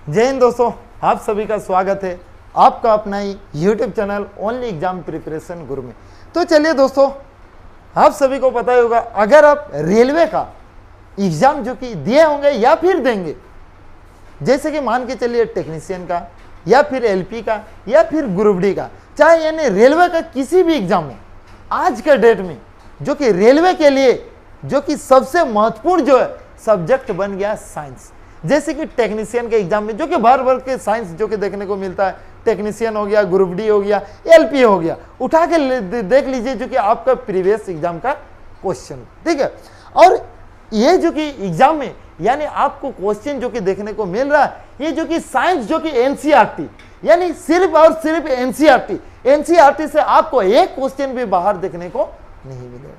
जय हिंद दोस्तों, आप सभी का स्वागत है आपका अपना ही YouTube channel only exam preparation गुरु में। तो चलिए दोस्तों, आप सभी को पता ही होगा, अगर आप रेलवे का एग्जाम जो कि दिए होंगे या फिर देंगे, जैसे कि मान के चलिए टेक्नीशियन का या फिर एलपी का या फिर ग्रुप डी का, चाहे यानी रेलवे का किसी भी एग्जाम हो, आज के डेट में जो कि रेलवे के लिए जो कि सबसे महत्वपूर्ण जो है सब्जेक्ट बन गया साइंस। जैसे कि टेक्नीशियन के एग्जाम में जो कि भर भर के साइंस जो कि देखने को मिलता है, टेक्नीशियन हो गया, ग्रुप डी हो गया, एलपी हो गया, उठा के देख लीजिए जो कि आपका प्रीवियस एग्जाम का क्वेश्चन, ठीक है। और ये जो कि एग्जाम में यानी आपको क्वेश्चन जो कि देखने को मिल रहा है, ये जो कि साइंस जो कि एनसीईआरटी यानी सिर्फ और सिर्फ एनसीईआरटी से आपको एक क्वेश्चन भी बाहर देखने को नहीं मिलेगा।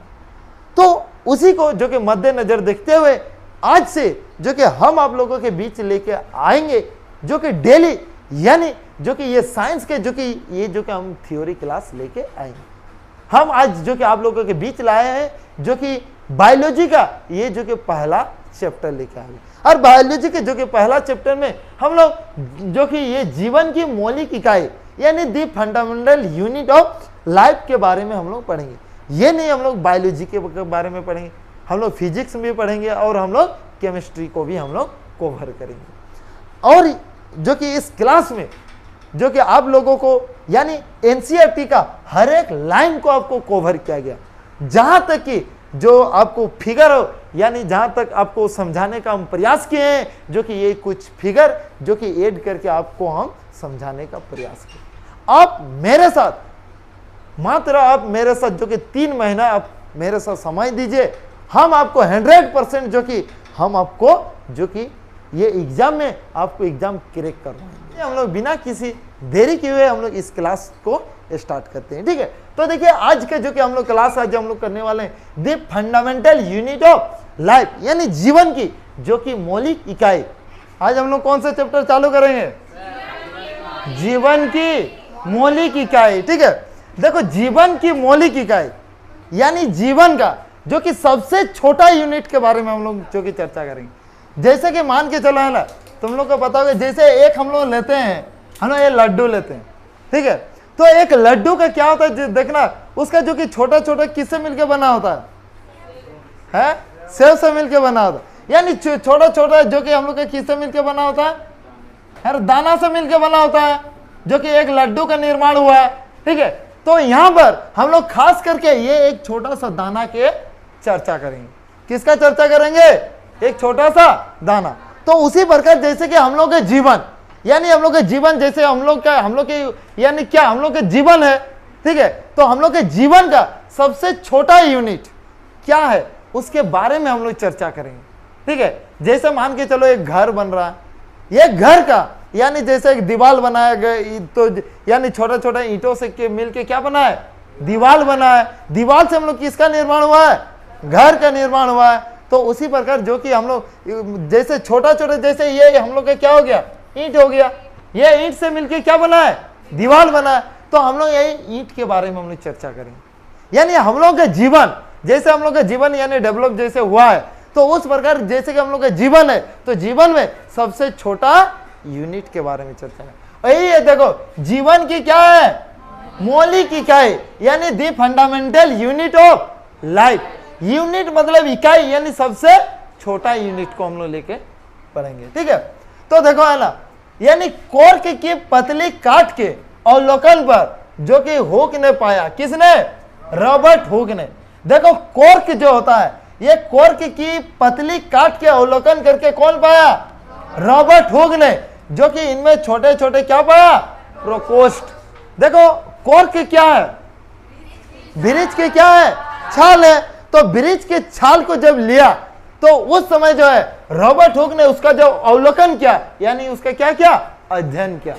तो उसी को जो कि मद्देनजर देखते हुए आज से जो कि हम आप लोगों के बीच लेके आएंगे, जो कि डेली यानी जो कि ये साइंस के जो कि हम थ्योरी क्लास लेके आएंगे। हम आज जो कि आप लोगों के बीच लाए हैं जो कि बायोलॉजी का ये जो कि पहला चैप्टर लेके आएंगे। और बायोलॉजी के जो कि पहला चैप्टर में हम लोग जो कि ये जीवन की मौलिक इकाई यानी दी फंडामेंटल यूनिट ऑफ लाइफ के बारे में हम लोग पढ़ेंगे। ये नहीं हम लोग बायोलॉजी के बारे में पढ़ेंगे, हम लोग फिजिक्स में पढ़ेंगे और हम लोग केमिस्ट्री को भी हम लोग कवर करेंगे। और जो कि इस क्लास में जो कि आप लोगों को यानी एनसीईआरटी का हर एक लाइन को आपको कवर किया गया, जहां तक कि जो आपको फिगर हो यानी जहां तक आपको समझाने का हम प्रयास किए हैं, जो कि ये कुछ फिगर जो कि ऐड करके आपको हम समझाने का प्रयास किए। आप मेरे साथ मात्र आप मेरे साथ जो कि 3 महीना आप मेरे साथ समय दीजिए, हम आपको 100% जो कि हम आपको जो कि ये एग्जाम में आपको एग्जाम क्रैक करवाएंगे। हम लोग बिना किसी देरी किए हुए हम लोग इस क्लास को स्टार्ट करते हैं, ठीक है। तो देखिए आज के जो कि हम लोग क्लास आज हम लोग करने वाले हैं the fundamental unit of life यानी जीवन की जो कि मौलिक इकाई। आज हम लोग कौन सा चैप्टर चालू करेंगे? जीवन की मौलिक इकाई, ठीक है। देखो जीवन की मौलिक इकाई यानी जीवन का जो कि सबसे छोटा यूनिट के बारे में हम लोग जो कि चर्चा करेंगे। जैसे कि मान के चलो है ना, तुम लोग को पता होगा, जैसे एक हम लोग लेते हैं, हम लोग ये लड्डू लेते हैं, ठीक है। तो एक लड्डू का क्या होता है देखना, उसका जो कि छोटा छोटा किससे मिलके बना होता है? सेव से मिलके बना होता है। यानी छोटा छोटा जो कि हम लोग का किससे मिलके बना होता है? हर दाना से मिलके बना होता है, जो कि एक लड्डू का निर्माण हुआ है, ठीक है। तो यहां पर हम लोग खास करके ये एक छोटा सा दाना के चर्चा करेंगे। किसका चर्चा करेंगे? एक छोटा सा दाना। तो उसी प्रकार जैसे कि हम लोग के जीवन यानी हम लोग के जीवन जैसे हम लोग के यानी क्या हम लोग के जीवन है, ठीक है। तो हम लोग के जीवन का सबसे छोटा यूनिट क्या है उसके बारे में हम लोग चर्चा करेंगे, ठीक है। जैसे मान के चलो एक घर बन रहा है, ये घर का यानी जैसे एक दीवार बनाया गया, तो यानी छोटा छोटा ईंटों से मिलके क्या बना है? दीवार बना है। दीवार से हम लोग किसका निर्माण हुआ है? घर का निर्माण हुआ है। तो उसी प्रकार जो कि हम लोग जैसे छोटा छोटा जैसे ये हम लोग का क्या हो गया? ईंट हो गया। ये ईंट से मिलके क्या बना है? दीवार बना है। तो हम लोग यही ईंट के बारे में हम लोग चर्चा करेंगे। यानी हम लोग का जीवन जैसे हम लोग का जीवन यानी डेवलप जैसे हुआ है, तो उस प्रकार जैसे कि हम लोग का जीवन है, तो जीवन में सबसे छोटा यूनिट के बारे में चर्चा है। यही है, देखो जीवन की क्या है? मौलिक इकाई यानी दी fundamental unit of life. Unit मतलब इकाई यानी सबसे छोटा यूनिट को हम लोग लेके पढ़ेंगे, ठीक है। तो देखो है ना, यानी कॉर्क की पतली काट के अवलोकन पर जो कि हुक ने पाया, किसने? रॉबर्ट हुक ने। देखो कॉर्क जो होता है, ये कॉर्क की पतली काट के अवलोकन करके कौन पाया? रॉबर्ट हुक ने, जो कि इनमें छोटे छोटे क्या पाया? प्रोकोस्ट। देखो कॉर्क क्या है? ब्रिज की क्या है? छाल है। तो ब्रिज के छाल को जब लिया तो उस समय जो है रॉबर्ट हुक ने उसका जो अवलोकन किया यानी उसका क्या किया? अध्ययन किया।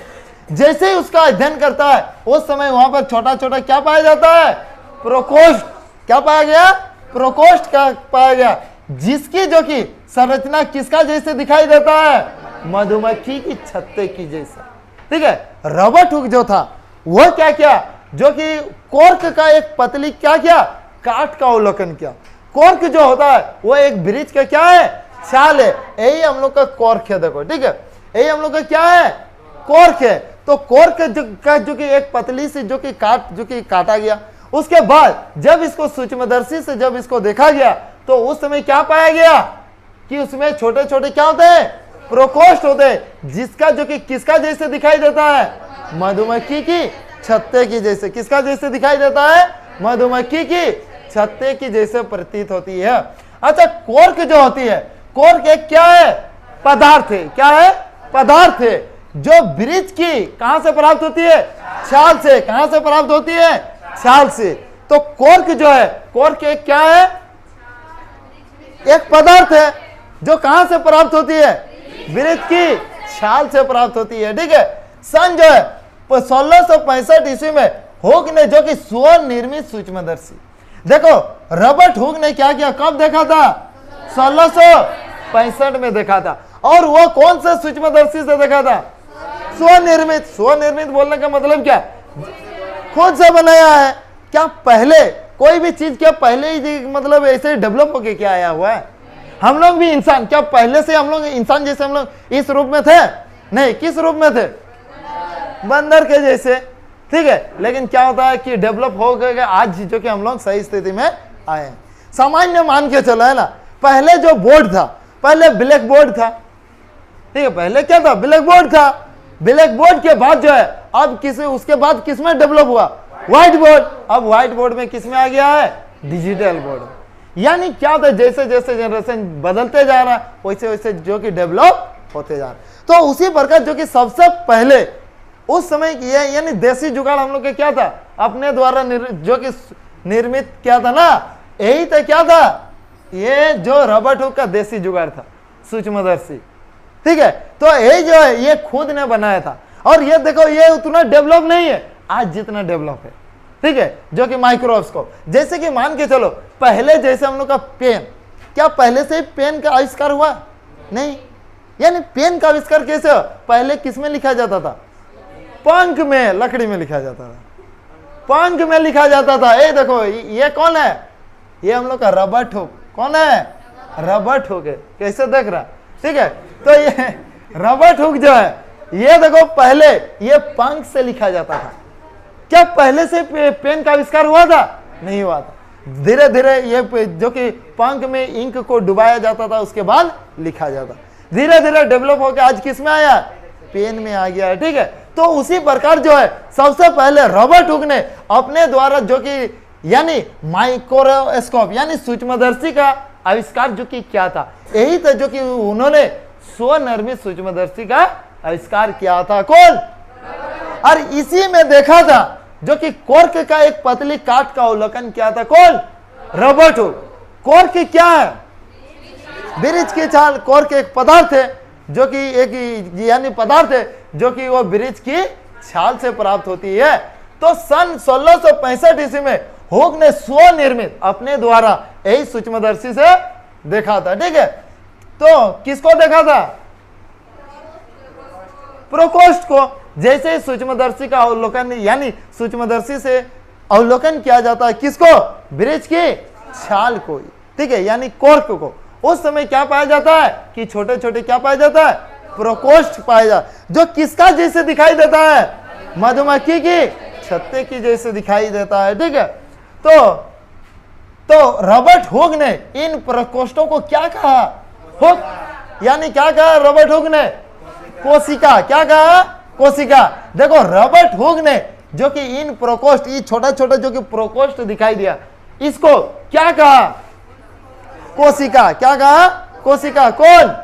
जैसे ही उसका अध्ययन करता है उस समय वहां पर छोटा छोटा क्या पाया जाता है? प्रोकोस्ट। क्या पाया गया? प्रोकोस्ट का पाया गया, जिसकी जो कि संरचना किसका जैसे दिखाई देता है? मधुमक्खी की छत्ते की जैसा, ठीक है। रॉबर्ट हुक जो था वह क्या किया? जो कि कॉर्क का एक पतली क्या किया? काट का अवलोकन किया। कॉर्क जो होता है वो एक ब्रिज का क्या है? छाल है। यही हम लोग का कॉर्क है, देखो, ठीक है। यही हम लोग का क्या है, कॉर्क है। तो कॉर्क जो कि एक पतली सी जो कि काटा गया, उसके बाद जब इसको सूक्ष्मदर्शी से जब इसको देखा गया तो उस समय क्या पाया गया कि उसमें छोटे छोटे क्या होते हैं, प्रोकोष्ठ होते हैं, जिसका जो कि किसका जैसे दिखाई देता है, मधुमक्खी की छत्ते की जैसे। किसका जैसे दिखाई देता है, मधुमक्खी की छत्ते की जैसे प्रतीत होती है। अच्छा, कॉर्क जो होती है, कॉर्क एक क्या है, पदार्थ है। क्या है, पदार्थ है, जो वृक्ष की कहां से प्राप्त होती है, छाल से। कहां से प्राप्त होती है, छाल से। तो कॉर्क जो है, कॉर्क एक क्या है, एक पदार्थ है जो कहां से प्राप्त होती है, वृक्ष की छाल से प्राप्त होती है। ठीक है। सन जो है 1665 ईस्वी में हुक ने जो कि स्वनिर्मित सूक्ष्मदर्शी, देखो रॉबर्ट हुक ने क्या किया, कब देखा था, 1665 में देखा था। और वो कौन सा सूक्ष्मदर्शी से देखा था, स्वनिर्मित। स्वनिर्मित बोलने का मतलब क्या, खुद से बनाया है। क्या पहले कोई भी चीज क्या पहले ही मतलब ऐसे डेवलप होके क्या आया हुआ है। हम लोग भी इंसान, क्या पहले से हम लोग इंसान जैसे हम लोग इस रूप में थे, नहीं, किस रूप में थे, बंदर के जैसे। ठीक है। लेकिन क्या होता है कि डेवलप हो गए आज जो कि हम लोग सही स्थिति में आए हैं। सामान्य मान के चलो, है ना, पहले जो बोर्ड था, पहले ब्लैक बोर्ड था। ठीक है, पहले क्या था, ब्लैक बोर्ड था। ब्लैक बोर्ड के बाद जो है अब उसके बाद किस में डेवलप हुआ, व्हाइट बोर्ड। अब व्हाइट बोर्ड में किस में आ गया है, डिजिटल बोर्ड। यानी क्या होता है, जैसे जैसे जनरेशन बदलते जा रहा है वैसे वैसे जो कि डेवलप होते जा रहा है। तो उसी प्रकार जो कि सबसे पहले उस समय यानी देसी जुगाड़ हम लोग के क्या था, अपने द्वारा जो कि निर्मित क्या था ना, यही तो क्या था, ये जो रॉबर्ट हुक का देसी जुगाड़ था, सूक्ष्मदर्शी। ठीक है। तो यही जो है ये खुद ने बनाया था। और ये देखो ये उतना डेवलप नहीं है आज जितना डेवलप है। ठीक है। जो कि माइक्रोस्कोप, जैसे कि मान के चलो पहले जैसे हम लोग का पेन, क्या पहले से ही पेन का आविष्कार हुआ, नहीं। यानी पेन का आविष्कार कैसे हो, पहले किस में लिखा जाता था, पंख में, लकड़ी में लिखा जाता था, पंख में लिखा जाता था। ये देखो ये कौन है, ये हम लोग का रॉबर्ट हुक। कौन है, रॉबर्ट हुक है। कैसे देख रहा, ठीक है। तो ये रॉबर्ट हुक जो है, ये देखो पहले ये पंख से लिखा जाता था। क्या पहले से पेन का आविष्कार हुआ था, नहीं हुआ था। धीरे धीरे ये जो कि पंख में इंक को डुबाया जाता था, उसके बाद लिखा जाता, धीरे धीरे डेवलप होकर आज किस में आया, पेन में आ गया है। ठीक है। तो उसी प्रकार जो है सबसे पहले रॉबर्ट हुक ने अपने द्वारा जो कि यानी माइक्रोस्कोप यानी सूक्ष्मदर्शी का आविष्कार जो कि क्या था, यही था जो कि उन्होंने स्वनिर्मित सूक्ष्मदर्शी का आविष्कार किया था। कौन, और इसी में देखा था जो कि कॉर्क का एक पतली काट का अवलोकन किया था। कौन, रॉबर्ट हुक। कॉर्क क्या है, वृक्ष की छाल। कॉर्क एक पदार्थ है जो कि एक यानी पदार्थ है जो कि वो वृक्ष की छाल से प्राप्त होती है। तो सन 1665 ईस्वी में हुक ने स्वनिर्मित अपने द्वारा यही सूक्ष्मदर्शी से देखा था। ठीक है। तो किसको देखा था, प्रकोष्ठ को। जैसे ही सूक्ष्मदर्शी का अवलोकन यानी सूक्ष्मदर्शी से अवलोकन किया जाता है, किसको, वृक्ष की छाल को। ठीक है, यानी कॉर्क को। उस समय क्या पाया जाता है कि छोटे छोटे क्या पाया जाता है, प्रकोष्ठ पाया जाता है, जो किसका जैसे दिखाई देता है, मधुमक्खी की छत्ते की जैसे दिखाई देता है। ठीक है। तो रॉबर्ट हुक ने इन प्रकोष्ठों को क्या कहा, हुक यानी क्या कहा रॉबर्ट हुक ने, कोशिका। क्या कहा, कोशिका। देखो रॉबर्ट हुक ने जो कि इन प्रकोष्ठ, ये छोटा छोटा जो कि प्रकोष्ठ दिखाई दिया, इसको क्या कहा, कोशिका। क्या कहा, कोशिका। कौन,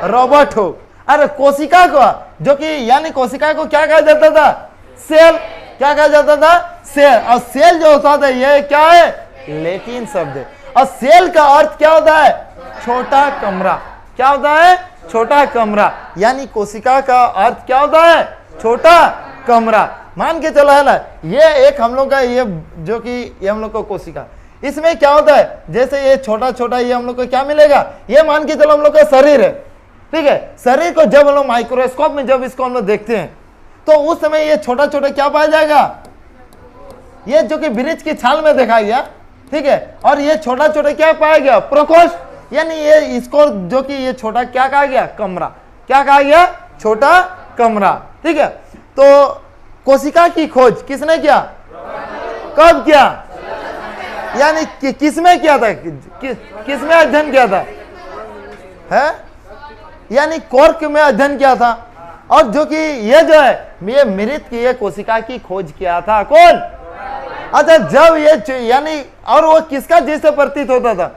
रॉबर्ट हुक। अरे कोशिका को जो कि यानी कोशिका को क्या कहा जाता था, सेल। क्या कहा जाता था, सेल। और सेल जो होता था ये क्या है, लैटिन शब्द है। और सेल का अर्थ क्या होता है, छोटा कमरा। क्या होता है, छोटा कमरा। यानी कोशिका का अर्थ क्या होता है, छोटा कमरा। मान के चला है ना, ये एक हम लोग का ये जो कि ये हम लोग को कोशिका, इसमें क्या होता है, जैसे ये छोटा छोटा ये हम लोग को क्या मिलेगा, ये मान के चलो हम लोग का शरीर है। ठीक है। शरीर को जब हम लोग माइक्रोस्कोप में जब इसको हम लोग देखते हैं तो उस समय ये छोटा छोटा क्या पाया जाएगा, ये जो कि वृक्ष की छाल में देखा गया। ठीक है। और ये छोटा छोटा क्या पाया गया, प्रकोष्ठ। यानी ये इसको जो कि ये छोटा क्या कहा गया, कमरा। क्या कहा गया, छोटा कमरा। ठीक है, तो कोशिका की खोज किसने किया, कब किया, यानी किसमें किया था, किसमें अध्ययन किया था, है यानी कॉर्क में अध्ययन किया था। और जो कि ये जो है ये मृत की ये कोशिका की खोज किया था कौन, अच्छा जब ये यानी, और वो किसका जैसे प्रतीत होता था,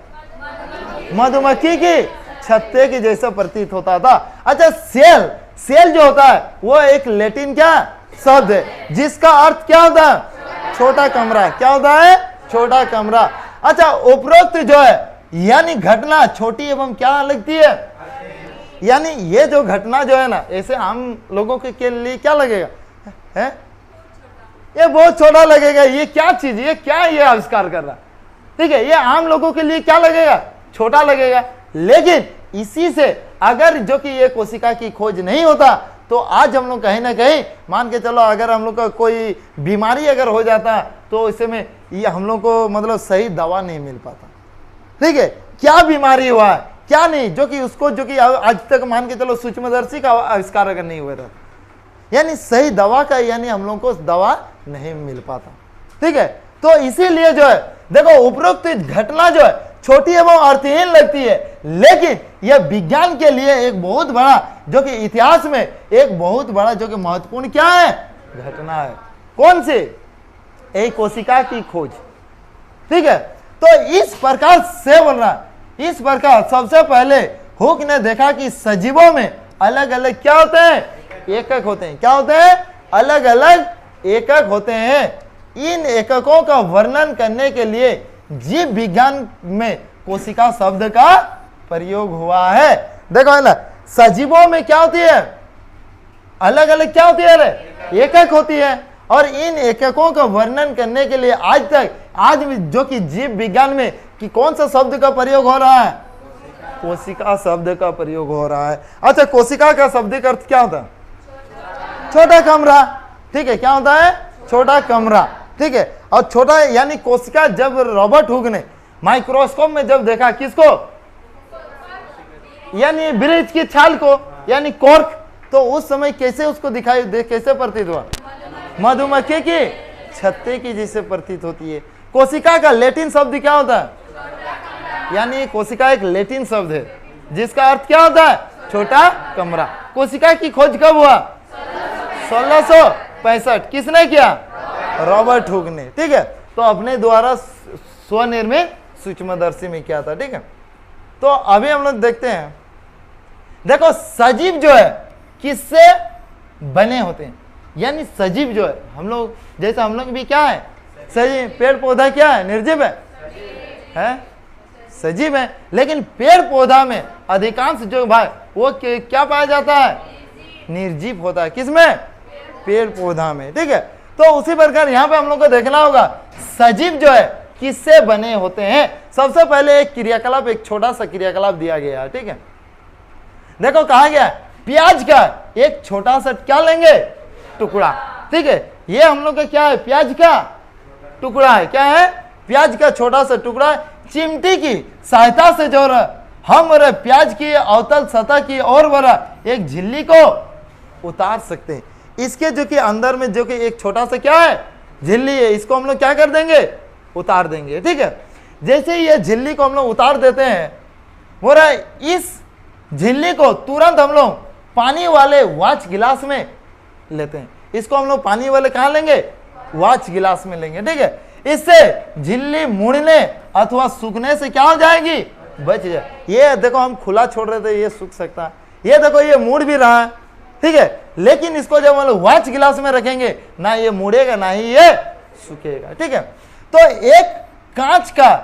मधुमक्खी की छत्ते की जैसा प्रतीत होता था। अच्छा सेल, सेल जो होता है वो एक लैटिन क्या शब्द है जिसका अर्थ क्या होता है, छोटा कमरा। क्या होता है, छोटा कमरा। अच्छा उपरोक्त जो है यानी घटना छोटी एवं क्या लगती है, यानी ये जो घटना जो है ना, ऐसे आम लोगों के लिए क्या लगेगा, है ये बहुत छोटा लगेगा, ये क्या चीज, ये क्या ये आविष्कार कर रहा, ठीक है, ये आम लोगों के लिए क्या लगेगा, छोटा लगेगा। लेकिन इसी से अगर जो कि ये कोशिका की खोज नहीं होता तो आज हम लोग कहीं ना कहीं मान के चलो, अगर हम लोग का कोई बीमारी अगर हो जाता तो इसमें ये हम लोग को मतलब सही दवा नहीं मिल पाता। ठीक है, क्या बीमारी हुआ है क्या नहीं, जो कि उसको जो कि आज तक मान के चलो सूक्ष्मदर्शी का आविष्कार अगर नहीं हुआ था, यानी सही दवा का यानी हम लोग को दवा नहीं मिल पाता। ठीक है, तो इसीलिए जो है देखो उपरोक्त घटना जो है छोटी एवं अर्थहीन लगती है, लेकिन यह विज्ञान के लिए एक बहुत बड़ा जो कि इतिहास में एक बहुत बड़ा जो कि महत्वपूर्ण क्या है, घटना है। कौन सी, एक कोशिका की खोज। ठीक है, तो इस प्रकार से बोल रहा, इस प्रकार सबसे पहले हुक ने देखा कि सजीवों में अलग अलग क्या होते हैं, एकक होते हैं। क्या होते हैं, अलग अलग एकक होते हैं। इन एककों का वर्णन करने के लिए जीव विज्ञान में कोशिका शब्द का प्रयोग हुआ है। देखो है ना, सजीवों में क्या होती है, अलग अलग क्या होती है, अरे एकक होती है। और इन एककों का वर्णन करने के लिए आज तक, आज जो कि जीव विज्ञान में कि कौन सा शब्द का प्रयोग हो रहा है, कोशिका शब्द का प्रयोग हो रहा है। अच्छा कोशिका का शाब्दिक अर्थ क्या होता है, छोटा कमरा। ठीक है, क्या होता है, छोटा कमरा। ठीक है, और छोटा यानी कोशिका, जब रॉबर्ट हुक ने माइक्रोस्कोप में जब देखा किसको, यानी वृक्ष की छाल को, यानी कॉर्क, तो उस समय कैसे उसको दिखाई कैसे प्रतीत हुआ, मधुमक्खी की छत्ते की जैसे प्रतीत होती है। कोशिका का लैटिन शब्द क्या होता है, यानी कोशिका एक लैटिन शब्द है जिसका अर्थ क्या होता है, छोटा कमरा। कोशिका की खोज कब हुआ, 1665। किसने किया, रॉबर्ट हुक ने। ठीक है, तो अपने द्वारा स्वनिर्मित सूक्ष्मदर्शी में किया था। ठीक है, तो अभी हम लोग देखते हैं, देखो सजीव जो है किससे बने होते हैं, यानी सजीव जो है हम लोग, जैसे हम लोग भी क्या है, सजीव। पेड़ पौधा क्या है, निर्जीव है, सजीव है। लेकिन पेड़ पौधा में अधिकांश जो भाई वो क्या पाया जाता है, निर्जीव होता है। किसमें, पेड़ पौधा में। ठीक है, तो उसी प्रकार यहाँ पे हम लोग को देखना होगा सजीव जो है किससे बने होते हैं। सबसे पहले एक क्रियाकलाप, एक छोटा सा क्रियाकलाप दिया गया है। ठीक है, देखो कहा गया प्याज का एक छोटा सा क्या लेंगे, टुकड़ा। ठीक है, ये हम लोग का क्या है, प्याज का टुकड़ा है। क्या है, प्याज का छोटा सा टुकड़ा। चिमटी की सहायता से जो हम प्याज की अवतल सतह की ओर एक झिल्ली को उतार सकते हैं। इसके जो कि अंदर में जो कि एक छोटा सा क्या है, झिल्ली है, इसको हम लोग क्या कर देंगे, उतार देंगे। ठीक है, जैसे ये झिल्ली को हम लोग उतार देते हैं, हो रहा है इस झिल्ली को तुरंत हम लोग पानी वाले वाच गिलास में लेते हैं। इसको हम लोग पानी वाले कहाँ लेंगे, वाच गिलास में लेंगे। ठीक है, इससे झिल्ली मुड़ने अथवा सूखने से क्या हो जाएगी, बच जाए। ये देखो हम खुला छोड़ रहे थे, ये सूख सकता है, ये देखो ये मुड़ भी रहा है। ठीक है, लेकिन इसको जब हम लोग वाच गिलास में रखेंगे, ना ये मुड़ेगा ना ही ये सूखेगा। ठीक है, तो एक कांच का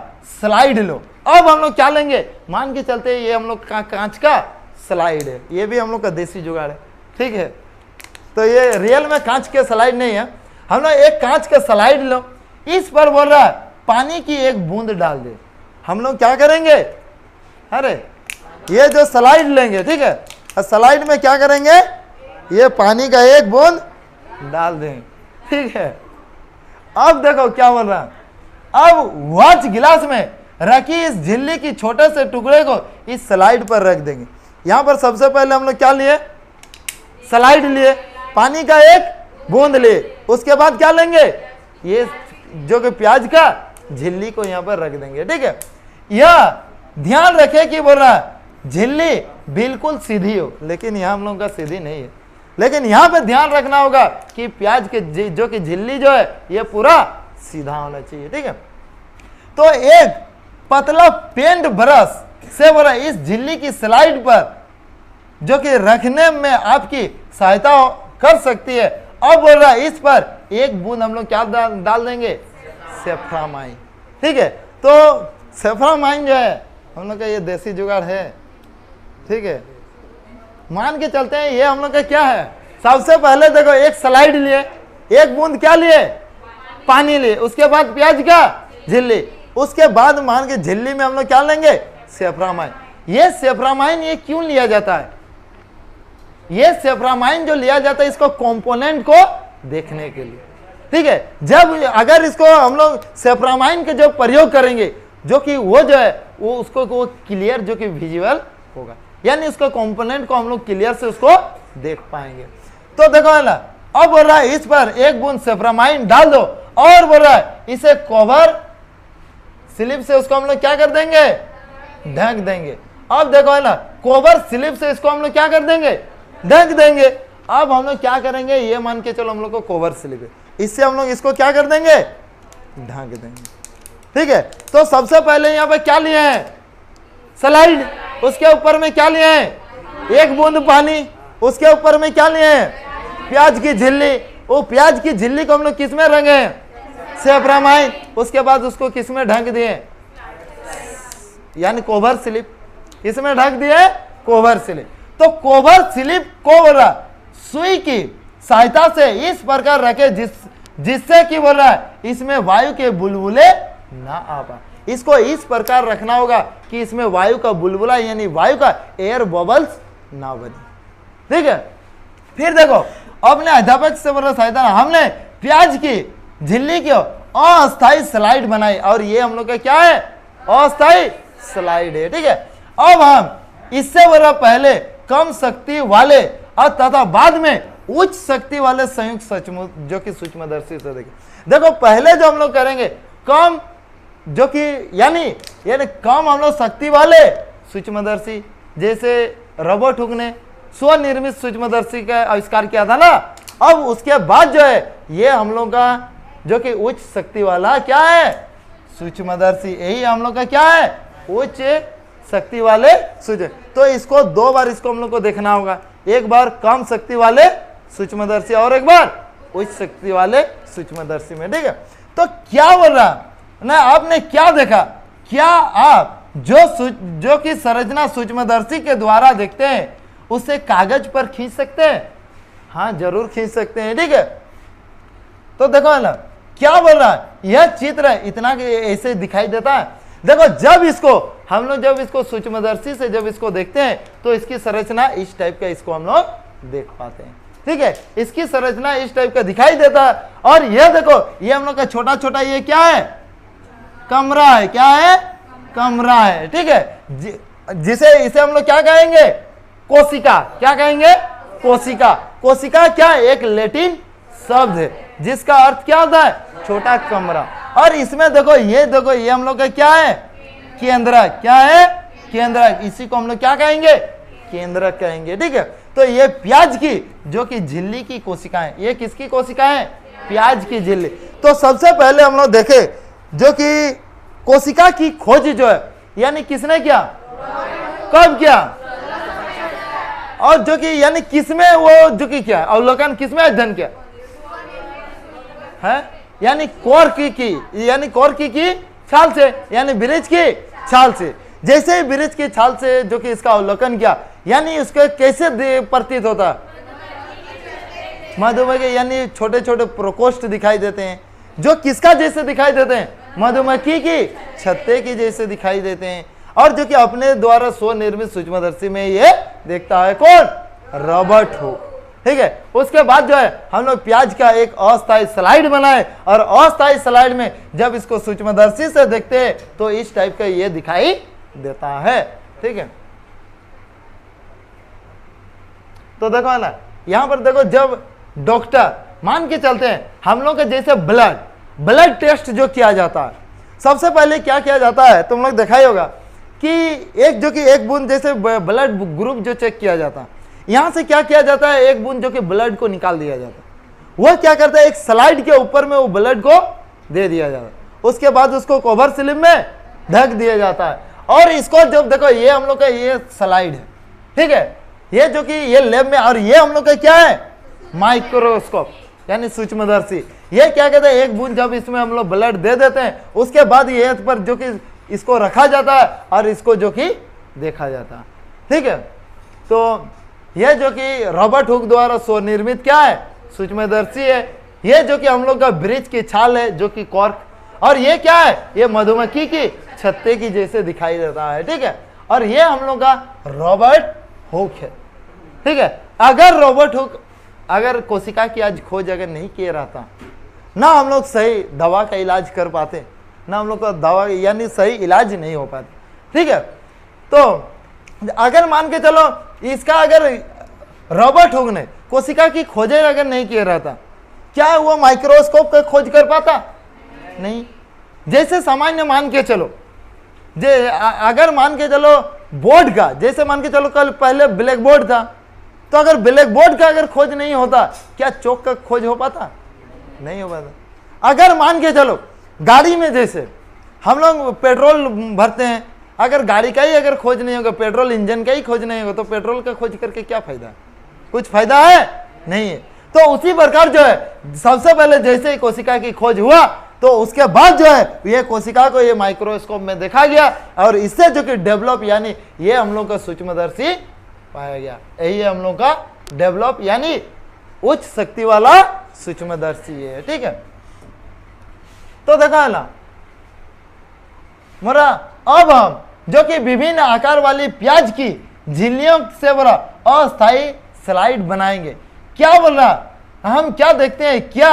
स्लाइड लो। अब हम लोग क्या लेंगे, मान के चलते हैं ये हम लोग कांच का स्लाइड है, ये भी हम लोग का देसी जुगाड़ है। ठीक है, तो ये रियल में कांच के स्लाइड नहीं है, हम लोग एक कांच का स्लाइड लो, इस पर बोल रहा है पानी की एक बूंद डाल दे। हम लोग क्या करेंगे, अरे ये जो स्लाइड लेंगे, ठीक है, स्लाइड में क्या करेंगे, ये पानी का एक बूंद डाल दें। ठीक है, अब देखो क्या बोल रहा है, अब वाच गिलास में रखी इस झिल्ली की छोटे से टुकड़े को इस स्लाइड पर रख देंगे। यहां पर सबसे पहले हम लोग क्या लिए, स्लाइड लिए, पानी का एक बूंद लिए, उसके बाद क्या लेंगे, ये जो कि प्याज का झिल्ली को यहाँ पर रख देंगे। ठीक है, यह ध्यान रखें कि बोल रहा है झिल्ली बिल्कुल सीधी हो, लेकिन यहाँ हम लोगों का सीधी नहीं है, लेकिन यहाँ पे ध्यान रखना होगा कि प्याज के जो कि झिल्ली जो है ये पूरा सीधा होना चाहिए। ठीक है, तो एक पतला पेंट ब्रश से बोला इस झिल्ली की स्लाइड पर जो कि रखने में आपकी सहायता कर सकती है। अब बोल रहा है इस पर एक बूंद हम लोग क्या डाल देंगे, सेफ्रामाइन। ठीक है, तो सेफ्रामाइन जो है हम लोग का ये देसी जुगाड़ है। ठीक है, मान के चलते हैं ये हम लोग का क्या है, सबसे पहले देखो एक स्लाइड लिए, एक बूंद क्या लिए, पानी लिए, उसके बाद प्याज का झिल्ली, उसके बाद मान के झिल्ली में हम लोग क्या लेंगे, सेफ्रामाइन। ये सेफ्रामाइन ये क्यों लिया जाता है, ये सेफ्रामाइन जो लिया जाता है इसको कंपोनेंट को देखने के लिए। ठीक है, जब अगर इसको हम लोग सेफ्रामाइन के जो प्रयोग करेंगे जो कि वो जो है वो उसको वो क्लियर जो कि विजुअल होगा, यानी उसका कंपोनेंट को हम लोग क्लियर से उसको देख पाएंगे। तो देखो है ना, अब बोल रहा है इस पर एक बूंद सेफ्रामाइन डाल दो और बोल रहा है इसे कवर स्लिप से उसको हम लोग क्या कर देंगे, ढक देंगे। अब देखो है ना, कवर स्लिप से इसको हम लोग क्या कर देंगे, ढक देंगे। अब हम लोग क्या करेंगे, ये मान के चलो हम लोग को कवर स्लिप है, इससे हम लोग इसको क्या कर देंगे, ढक देंगे। ठीक है, तो सबसे पहले यहाँ पे क्या लिए हैं, स्लाइड, उसके ऊपर में क्या लिए हैं, एक बूंद पानी, उसके ऊपर में क्या लिए हैं, प्याज की झिल्ली। वो प्याज की झिल्ली को हम लोग किस में रंगे, सेफ्रामाइन, उसके बाद उसको किस में ढक दिए, यानी कवर स्लिप, किसमें ढक दिए, कवर स्लिप। तो कवर स्लिप को बोला सुई की सहायता से इस प्रकार रखे जिससे कि बोल रहा है इसमें वायु के बुलबुले ना आ पाए। इसको इस प्रकार रखना होगा कि इसमें वायु का बुलबुला यानी वायु का एयर बबल्स ना बने। ठीक है, फिर देखो अपने अध्यापक से बोला सहायता हमने प्याज की झिल्ली की अस्थायी स्लाइड बनाई, और ये हम लोग का क्या है, अस्थायी स्लाइड है। ठीक है, अब हम इससे बोला पहले कम शक्ति वाले और तथा बाद में उच्च शक्ति वाले संयुक्त सचमुच जो कि सूक्ष्मदर्शी से देखो पहले जो हम लोग करेंगे कम जो कि यानी कम हम लोग शक्ति वाले सूक्ष्मदर्शी, जैसे रॉबर्ट हुक ने स्वनिर्मित सूक्ष्मदर्शी का आविष्कार किया था ना। अब उसके बाद जो है ये हम लोग का जो कि उच्च शक्ति वाला क्या है, सूक्ष्मदर्शी, यही हम लोग का क्या है, उच्च शक्ति वाले सूक्ष्म। तो इसको दो बार इसको हम लोग को देखना होगा, एक बार कम शक्ति वाले सूक्ष्मदर्शी और एक बार उच्च शक्ति वाले सूक्ष्मदर्शी में। ठीक है, तो क्या बोल रहा ना, आपने क्या देखा, क्या आप जो कि संरचना सूक्ष्मदर्शी के द्वारा देखते हैं उसे कागज पर खींच सकते हैं, हाँ जरूर खींच सकते हैं। ठीक है, तो देखो ना क्या बोल रहा है, यह चित्र इतना ऐसे दिखाई देता है। देखो जब इसको सूक्ष्मदर्शी से जब इसको देखते हैं तो इसकी संरचना इस टाइप का इसको हम लोग देख पाते हैं। ठीक है, इसकी संरचना इस टाइप का दिखाई देता है। और ये देखो ये हम लोग का छोटा छोटा ये क्या है, कमरा है, क्या है, कमरा है। ठीक है, इसे हम लोग क्या कहेंगे, कोशिका, क्या कहेंगे, कोशिका। कोशिका क्या है, एक लैटिन शब्द है जिसका अर्थ क्या होता है, छोटा कमरा। और इसमें देखो ये हम लोग का क्या है, केंद्र, क्या है, केंद्र, इसी को हम लोग क्या कहेंगे, केंद्र कहेंगे। ठीक है, तो ये प्याज की जो कि झिल्ली की कोशिकाएं, ये किसकी कोशिकाएं, प्याज की झिल्ली। तो सबसे पहले हम लोग देखे जो कि कोशिका की खोज जो है यानी किसने किया, कब किया, और जो कि यानी किसमें वो जो कि क्या अवलोकन, किसमें अध्ययन किया है, यानी कोर्की की, यानी कोर्की की छाल से, यानी वृक्ष की छाल से। जैसे ही वृक्ष की छाल से जो कि इसका अवलोकन किया, यानी उसके कैसे प्रतीत होता, मधुमक्खी, यानी छोटे छोटे प्रकोष्ठ दिखाई देते हैं जो किसका जैसे दिखाई देते हैं, मधुमक्खी की छत्ते की जैसे दिखाई देते हैं। और जो कि अपने द्वारा स्वनिर्मित सूक्ष्मदर्शी में ये देखता है कौन, रॉबर्ट हुक। ठीक है, उसके बाद जो है हम लोग प्याज का एक अस्थायी स्लाइड बनाए, और अस्थायी स्लाइड में जब इसको सूक्ष्मदर्शी से देखते हैं तो इस टाइप का ये दिखाई देता है। ठीक है, तो देखो ना यहां पर देखो, जब डॉक्टर मान के चलते हैं हम लोग के जैसे ब्लड टेस्ट जो किया जाता है, सबसे पहले क्या किया जाता है, तुम लोग देखा ही होगा कि एक बूंद जैसे ब्लड ग्रुप जो चेक किया जाता है, यहां से क्या किया जाता है, एक बूंद जो कि ब्लड को निकाल दिया जाता है, वह क्या करता है, एक स्लाइड के ऊपर में वो ब्लड को दे दिया जाता है, उसके बाद उसको कवर स्लिप में ढक दिया जाता है। और इसको जब देखो, ये हम लोग का ये स्लाइड है, ठीक है, ये जो कि ये लैब में, और ये हम लोग का क्या है, माइक्रोस्कोप यानी सूक्ष्मदर्शी। ये क्या कहते हैं, एक बूंद जब इसमें हम लोग ब्लड दे देते हैं, उसके बाद ये पर जो कि इसको रखा जाता है और इसको जो कि देखा जाता है, ठीक है। तो ये जो कि रॉबर्ट हुक द्वारा स्वनिर्मित क्या है, सूक्ष्मदर्शी है। ये जो कि हम लोग का वृक्ष की छाल है जो कि कॉर्क, और ये क्या है, ये मधुमक्खी की छत्ते की जैसे दिखाई देता है, ठीक है। और ये हम लोग का रॉबर्ट हुक है, ठीक है। अगर रॉबर्ट हुक अगर कोशिका की आज खोज अगर नहीं किया रहता, ना हम लोग सही दवा का इलाज कर पाते, ना हम लोग का दवा यानी सही इलाज नहीं हो पाता, ठीक है। तो अगर मान के चलो इसका अगर रॉबर्ट हुक ने कोशिका की खोजें अगर नहीं किया रहता, क्या वो माइक्रोस्कोप का खोज कर पाता, नहीं। जैसे सामान्य मान के चलो, अगर मान के चलो बोर्ड का, जैसे मान के चलो कल पहले ब्लैक बोर्ड था, तो अगर ब्लैक बोर्ड का अगर खोज नहीं होता, क्या चौक का खोज हो पाता, नहीं हो पाता। अगर मान के चलो गाड़ी में जैसे हम लोग पेट्रोल भरते हैं, अगर गाड़ी का ही अगर खोज नहीं होगा, पेट्रोल इंजन का ही खोज नहीं होगा, तो पेट्रोल का खोज करके क्या फायदा, कुछ फायदा है, नहीं है। तो उसी प्रकार जो है, सबसे पहले जैसे ही कोशिका की खोज हुआ, तो उसके बाद जो है ये कोशिका को ये माइक्रोस्कोप में देखा गया, और इससे जो कि डेवलप यानी ये हम लोग का सूक्ष्मदर्शी पाया गया। यही हम लोग का डेवलप यानी उच्च शक्ति वाला सूक्ष्मदर्शी है, ठीक है। तो देखा ना मोरा, अब हम जो कि विभिन्न आकार वाली प्याज की झिल्लियों से बड़ा अस्थायी स्लाइड बनाएंगे। क्या बोल रहा, हम क्या देखते हैं, क्या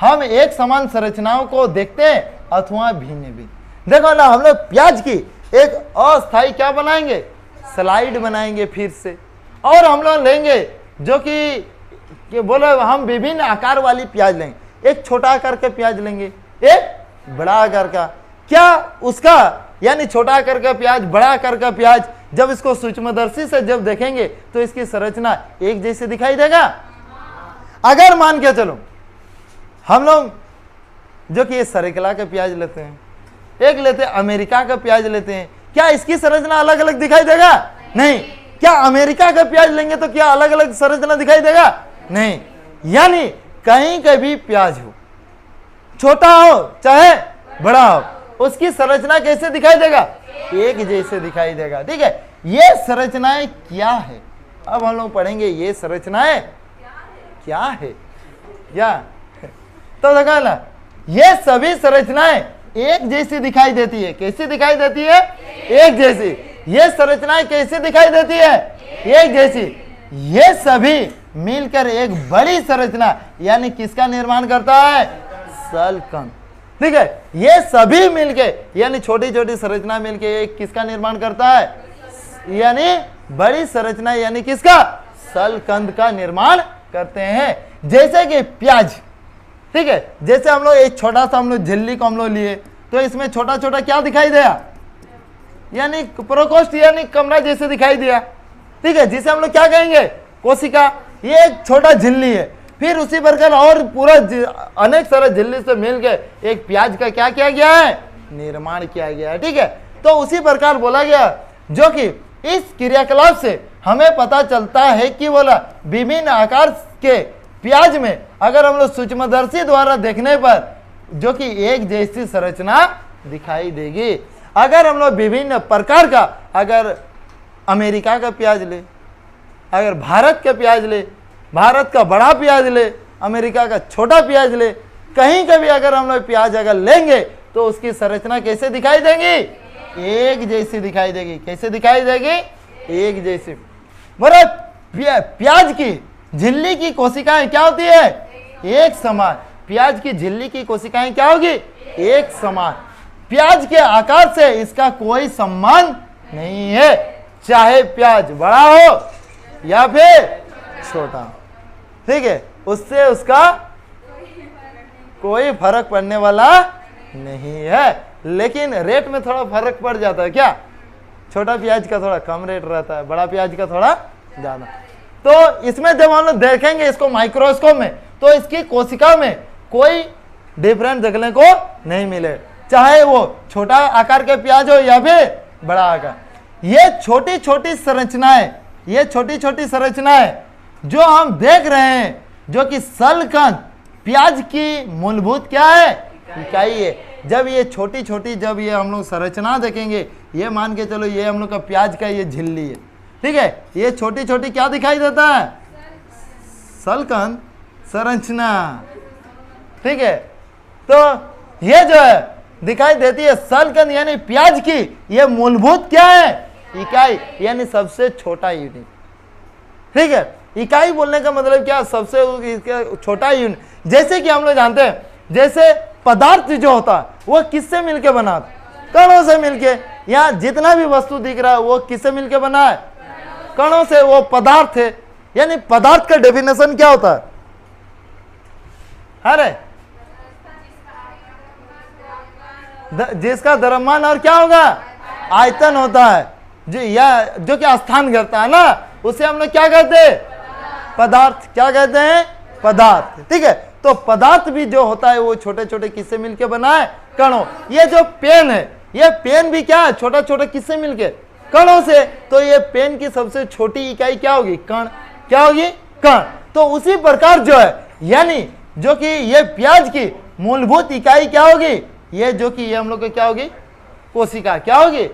हम एक समान संरचनाओं को देखते हैं अथवा भिन्न भी। देखो ना, हम लोग प्याज की एक अस्थायी क्या बनाएंगे, स्लाइड बनाएंगे फिर से, और हम लोग लेंगे जो कि बोले हम विभिन्न आकार वाली प्याज लेंगे, एक छोटा आकार का प्याज लेंगे, एक बड़ा आकार का। क्या उसका यानी छोटा आकार का प्याज, बड़ा आकार का प्याज, जब इसको सूक्ष्मदर्शी से जब देखेंगे तो इसकी संरचना एक जैसे दिखाई देगा। अगर मान के चलो हम लोग जो कि ये सरेकला का प्याज लेते हैं, एक लेते हैं अमेरिका का प्याज लेते हैं, क्या इसकी संरचना अलग अलग दिखाई देगा, नहीं। क्या अमेरिका का प्याज लेंगे तो क्या अलग अलग संरचना दिखाई देगा, नहीं। यानी कहीं का भी प्याज हो, छोटा हो चाहे बड़ा हो, उसकी संरचना कैसे दिखाई देगा, एक जैसे दिखाई देगा, ठीक है। ये संरचनाएं क्या है, अब हम लोग पढ़ेंगे ये संरचनाएं क्या है, क्या तो देखा ना, ये सभी संरचनाएं एक जैसी दिखाई देती है। कैसी दिखाई देती है, एक जैसी। ये संरचनाएं कैसे दिखाई देती है, एक जैसी। ये सभी मिलकर एक बड़ी संरचना यानी किसका निर्माण करता है, शल्कण, ठीक है। ये सभी मिलके यानी छोटी छोटी संरचना मिलके एक किसका निर्माण करता है, यानी बड़ी संरचना यानी किसका, शल्कण का निर्माण करते हैं। जैसे कि प्याज, ठीक है, जैसे हम लोग एक छोटा सा हम लोग झिल्ली को हम लोग लिए, तो इसमें छोटा छोटा क्या दिखाई दिया, यानी प्रकोष्ठ यानी कमरा जैसे दिखाई दिया, ठीक है, जिसे हम लोग क्या कहेंगे, कोशिका। ये एक छोटा झिल्ली है। फिर उसी प्रकार और पूरा अनेक सारे झिल्ली से मिलकर एक प्याज का क्या किया गया है, निर्माण किया गया है, ठीक है। तो उसी प्रकार बोला गया जो कि इस क्रियाकलाप से हमें पता चलता है कि बोला विभिन्न आकार के प्याज में अगर हम लोग सूक्ष्मदर्शी द्वारा देखने पर जो कि एक जैसी संरचना दिखाई देगी। अगर हम लोग विभिन्न प्रकार का अगर अमेरिका का प्याज ले, अगर भारत का प्याज ले, भारत का बड़ा प्याज ले, अमेरिका का छोटा प्याज ले, कहीं का भी अगर हम लोग प्याज अगर लेंगे तो उसकी संरचना कैसे दिखाई देगी, एक जैसी दिखाई देगी। कैसे दिखाई देगी, एक जैसी। बोला प्याज की झिल्ली की कोशिकाएं क्या होती है, एक समान। प्याज की झिल्ली की कोशिकाएं क्या होगी, एक समान। प्याज के आकार से इसका कोई संबंध नहीं है, चाहे प्याज बड़ा हो या फिर छोटा, ठीक है, उससे उसका कोई फर्क पड़ने वाला नहीं है। लेकिन रेट में थोड़ा फर्क पड़ जाता है क्या, छोटा प्याज का थोड़ा कम रेट रहता है, बड़ा प्याज का थोड़ा ज्यादा। तो इसमें जब हम लोग देखेंगे इसको माइक्रोस्कोप में, तो इसकी कोशिका में कोई डिफरेंस देखने को नहीं मिले, चाहे वो छोटा आकार के प्याज हो या फिर बड़ा आकार। ये छोटी छोटी संरचनाएं, ये छोटी छोटी संरचनाएं जो हम देख रहे हैं, जो कि सलकंद प्याज की मूलभूत क्या है, इकाई है। जब ये छोटी छोटी, जब ये हम लोग संरचना देखेंगे, ये मान के चलो ये हम लोग का प्याज का ये झिल्ली है, ठीक है, ये छोटी छोटी क्या दिखाई देता है, सलकंद संरचना, ठीक है। तो ये जो है दिखाई देती है सलकंद यानी प्याज की ये मूलभूत क्या है, इकाई, यानी सबसे छोटा यूनिट, ठीक है। इकाई बोलने का मतलब क्या, सबसे छोटा यूनिट। जैसे कि हम लोग जानते हैं, जैसे पदार्थ जो होता है वो किससे मिलके बना है, कणों से मिलके। यहाँ जितना भी वस्तु दिख रहा है वो किससे मिलके बना है, कणों से, वो पदार्थ है। यानी पदार्थ का डेफिनेशन क्या होता है, अरे जिसका द्रव्यमान और क्या होगा, आयतन होता है, जो कि स्थान करता है ना, उसे हम लोग क्या कहते हैं, पदार्थ। क्या कहते हैं, पदार्थ, ठीक है। तो पदार्थ भी जो होता है वो छोटे छोटे किससे मिलके बना है, कणों। ये जो पेन है, ये पेन भी क्या है, छोटा छोटा किससे मिलके, कणों से। तो ये पेन की सबसे छोटी इकाई क्या होगी, कण। क्या होगी, कण। तो उसी प्रकार जो है, यानी जो कि ये प्याज की मूलभूत इकाई क्या होगी, ये जो कि ये हम लोग को क्या होगी, कोशिका। क्या होगी,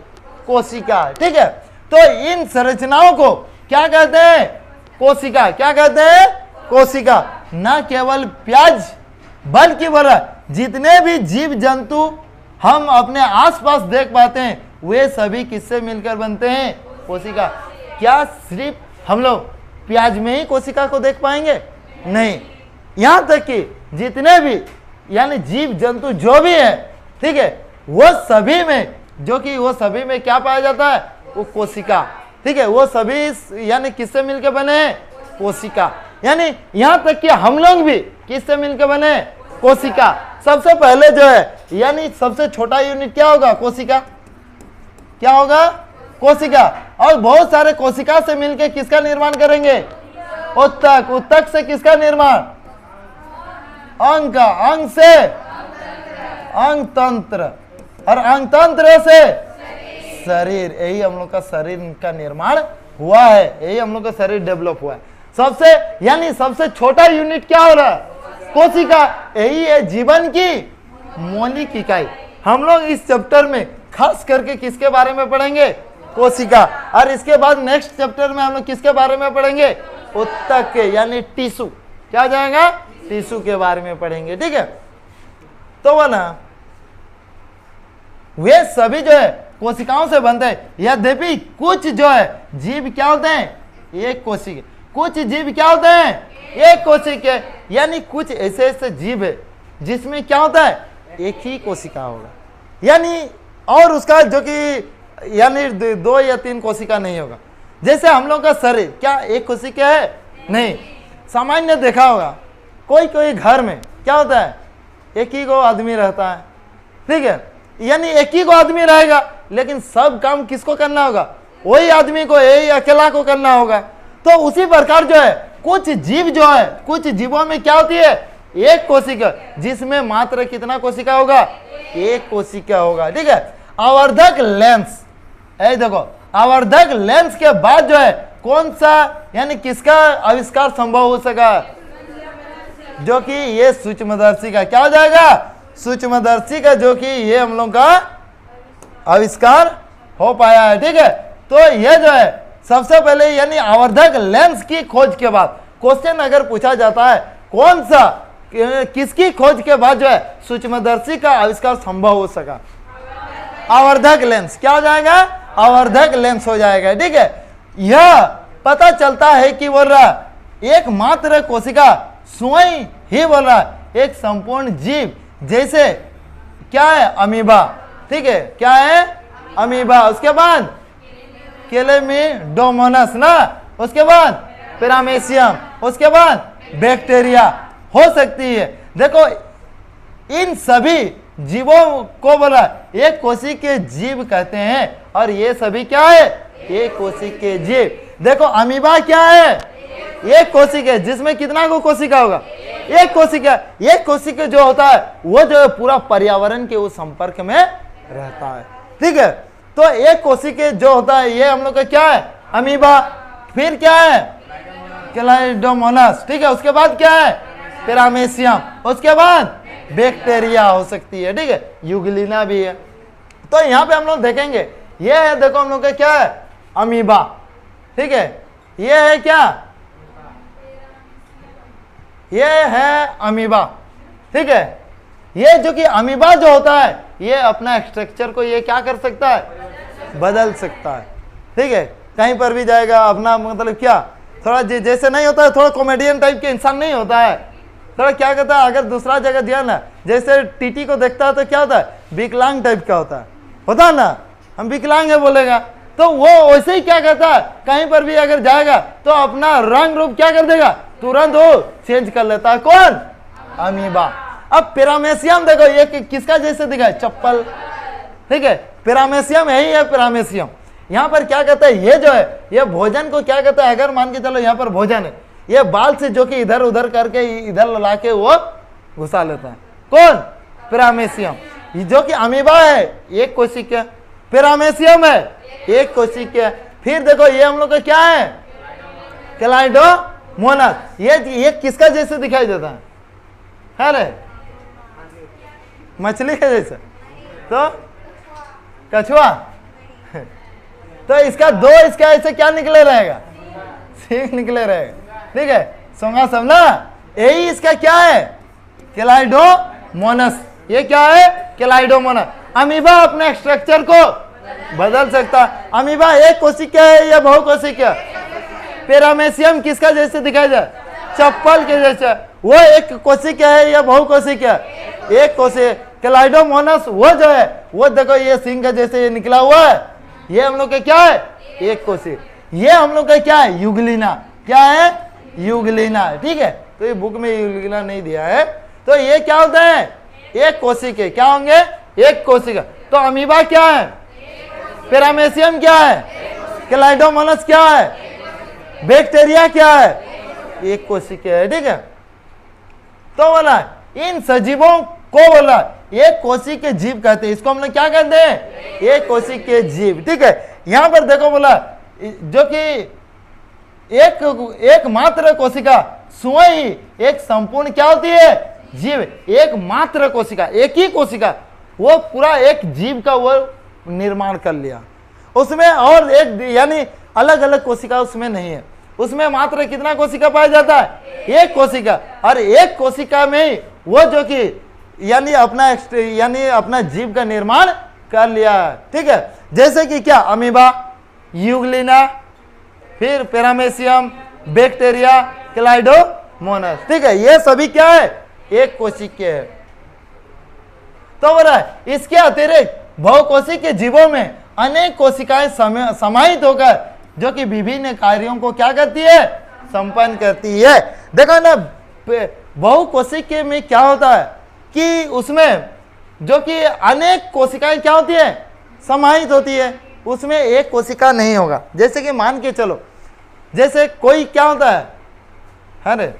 कोशिका, ठीक है। तो इन संरचनाओं को क्या कहते हैं, कोशिका। क्या कहते हैं, कोशिका। न केवल प्याज बल्कि बोला जितने भी जीव जंतु हम अपने आसपास देख पाते हैं वे सभी किससे मिलकर बनते हैं, कोशिका। क्या सिर्फ हम लोग प्याज में ही कोशिका को देख पाएंगे, नहीं, यहां तक कि जितने भी यानी जीव जंतु जो भी है, ठीक है, वो सभी में, जो कि वो सभी में क्या पाया जाता है, वो कोशिका, ठीक है। वो सभी यानी किससे मिलकर बने हैं, कोशिका। यानी यहां तक कि हम लोग भी किससे मिलकर बने, कोशिका। सबसे पहले जो है, यानी सबसे छोटा यूनिट क्या होगा, कोशिका। क्या होगा, कोशिका। और बहुत सारे कोशिका से मिलकर किसका निर्माण करेंगे, उत्तक। उत्तक से किसका निर्माण, अंग का। अंग से अंग तंत्र, और अंग तंत्र से शरीर। यही हम लोग का शरीर का निर्माण हुआ है, यही हम लोग का शरीर डेवलप हुआ है। सबसे यानी सबसे छोटा यूनिट क्या हो रहा है, कोशिका। यही है जीवन की मौलिक इकाई। हम लोग इस चैप्टर में खास करके किसके बारे में पढ़ेंगे, कोशिका। और इसके बाद नेक्स्ट चैप्टर में हम लोग किसके बारे में पढ़ेंगे, उत्तक के यानी टिश्यू। क्या हो जाएगा, टिश्यू के बारे में पढ़ेंगे, ठीक है। तो वो ना वे सभी जो है कोशिकाओं से बनते हैं। यद्यपि कुछ जो है जीव क्या होते हैं, एक कोशिका। कुछ जीव क्या होते हैं, एक कोशिका। यानी कुछ ऐसे ऐसे जीव है जिसमें क्या होता है, एक ही कोशिका होगा, यानी और उसका जो कि यानी 2 या 3 कोशिका नहीं होगा। जैसे हम लोग का शरीर क्या एक कोशिका है, नहीं। सामान्य देखा होगा कोई कोई घर में क्या होता है, एक ही को आदमी रहता है, ठीक है। यानी एक ही को आदमी रहेगा, लेकिन सब काम किसको करना होगा, वही आदमी को, यही अकेला को करना होगा। तो उसी प्रकार जो है कुछ जीव जो है, कुछ जीवों में क्या होती है, एक कोशिका, जिसमें मात्र कितना कोशिका होगा, एक कोशिका होगा, ठीक है। आवर्धक लेंस, ऐ देखो, आवर्धक लेंस के बाद जो है कौन सा यानी किसका आविष्कार संभव हो सका, जो कि ये सूक्ष्मदर्शी का क्या हो जाएगा, सूक्ष्मदर्शी का, जो कि ये हम लोग का आविष्कार हो पाया है, ठीक है। तो ये जो है सबसे पहले यानी आवर्धक लेंस की खोज के बाद क्वेश्चन अगर पूछा जाता है कौन सा किसकी खोज के बाद जो है सूक्ष्मदर्शी का आविष्कार संभव हो सका, आवर्धक लेंस। क्या हो जाएगा, आवर्धक लेंस हो जाएगा, ठीक है। यह पता चलता है कि बोल रहा एकमात्र कोशिका स्वयं ही बोल रहा एक संपूर्ण जीव, जैसे क्या है, अमीबा, ठीक है। क्या है, अमीबा। उसके बाद केलेमीडोमोनास ना, उसके बाद पैरामेशियम, उसके बाद बैक्टीरिया हो सकती है। देखो इन सभी जीवों को बोला एक कोशिका के जीव कहते हैं, और ये सभी क्या है, एक कोशिका के जीव। देखो अमीबा क्या है, एक कोशिका है, जिसमें कितना को कोशिका होगा, एक कोशिका। एक कोशिका जो होता है वो जो है पूरा पर्यावरण के उस संपर्क में रहता है, ठीक है। तो एक कोशिका जो होता है ये हम लोग का क्या है, अमीबा। फिर क्या है, क्लाइडोमोनास, ठीक है। उसके बाद क्या है, पैरामेसियम। उसके बाद बैक्टीरिया हो सकती है, ठीक है। यूग्लिना भी है। तो यहाँ पे हम लोग देखेंगे ये है, देखो हम लोग का क्या है, अमीबा, ठीक है। ये है क्या, ये है अमीबा, ठीक है। ये जो कि अमीबा जो होता है ये अपना स्ट्रक्चर को ये क्या कर सकता है, बदल सकता है, ठीक है। कहीं पर भी जाएगा अपना, मतलब क्या, थोड़ा जैसे नहीं होता है, थोड़ा कॉमेडियन टाइप के इंसान नहीं होता है, थोड़ा क्या कहता है, अगर दूसरा जगह दिया ना, जैसे टीटी को देखता है तो क्या होता है, विकलांग टाइप का होता है ना, हम विकलांग है बोलेगा, तो वो वैसे ही क्या कहता है, कहीं पर भी अगर जाएगा तो अपना रंग रूप क्या कर देगा, तुरंत वो चेंज कर लेता है। कौन, अमीबा। अब पैरामेसियम देखो ये किसका जैसे दिखा है, चप्पल, ठीक है। पैरामेसियम यही है, पैरामेसियम। यहाँ पर क्या कहता है, ये जो है ये भोजन को क्या कहता है, अगर मान के चलो यहाँ पर भोजन है, ये बाल से जो कि इधर उधर करके इधर ला के वो घुसा लेता है। कौन, पैरामेसियम। जो कि अमीबा है एक कोशिका, पैरामेसियम है एक कोशिका। फिर देखो ये हम लोग का क्या है, क्लाइडोमोनास। ये किसका जैसे दिखाई देता है, अरे मछली के जैसे, तो कछुआ। तो इसका दो, इसका ऐसे क्या निकले रहेगा, सींग निकले रहेगा, ठीक है। सोंगा सब ना, यही इसका क्या है, क्लाइडोमोनास। ये क्या है, क्लाइडोमोनास। अमीबा अपने स्ट्रक्चर को बदल सकता है। अमीबा एक कोशिका है या बहुकोशिका, पैरामेसियम किसका जैसे दिखाई दे, चप्पल के जैसे, वो एक कोशिका है या बहुकोशिका, एक कोशिका। क्लाइडोमोनास वो जो है वो देखो ये सिंह का जैसे ये निकला हुआ है, ये हम लोग का क्या है, एक कोशिका। ये हम लोग का क्या है, यूग्लिना। क्या है, यूग्लिना, ठीक है। तो ये बुक में यूग्लिना नहीं दिया है। तो ये क्या होता है, एक कोशिका। क्या होंगे, एक कोशिका। तो अमीबा क्या है, पैरामेसियम क्या है, क्लाइडोमोनास क्या है, बैक्टीरिया क्या है, एक कोशिका है, ठीक है। तो बोला इन सजीवों को बोला एक कोशिका जीव कहते हैं। इसको हम लोग क्या कहते हैं, एक कोशिका जीव, ठीक है। यहां पर देखो बोला जो कि एक मात्र कोशिका स्वयं ही एक संपूर्ण क्या होती है, जीव। एक मात्र कोशिका, एक ही कोशिका, वो पूरा एक जीव का वो निर्माण कर लिया। उसमें और एक यानी अलग अलग कोशिका उसमें नहीं है। उसमें मात्र कितना कोशिका पाया जाता है, एक कोशिका। और एक कोशिका में ही वो जो कि यानी अपना जीव का निर्माण कर लिया है, ठीक है। जैसे कि क्या, अमीबा, यूग्लिना, फिर पैरामेसियम, बैक्टीरिया, क्लाइडोमोनास, ठीक है। ये सभी क्या है, एक कोशिका है। तो बोला इसके अतिरिक्त बहुकोशिक के जीवों में अनेक कोशिकाएं समाहित होकर जो कि विभिन्न कार्यों को क्या करती है, संपन्न करती है। देखो ना, बहुकोशिक में क्या होता है कि उसमें जो कि अनेक कोशिकाएं क्या होती है, समाहित होती है। उसमें एक कोशिका नहीं होगा। जैसे कि मान के चलो, जैसे कोई क्या होता है, अरे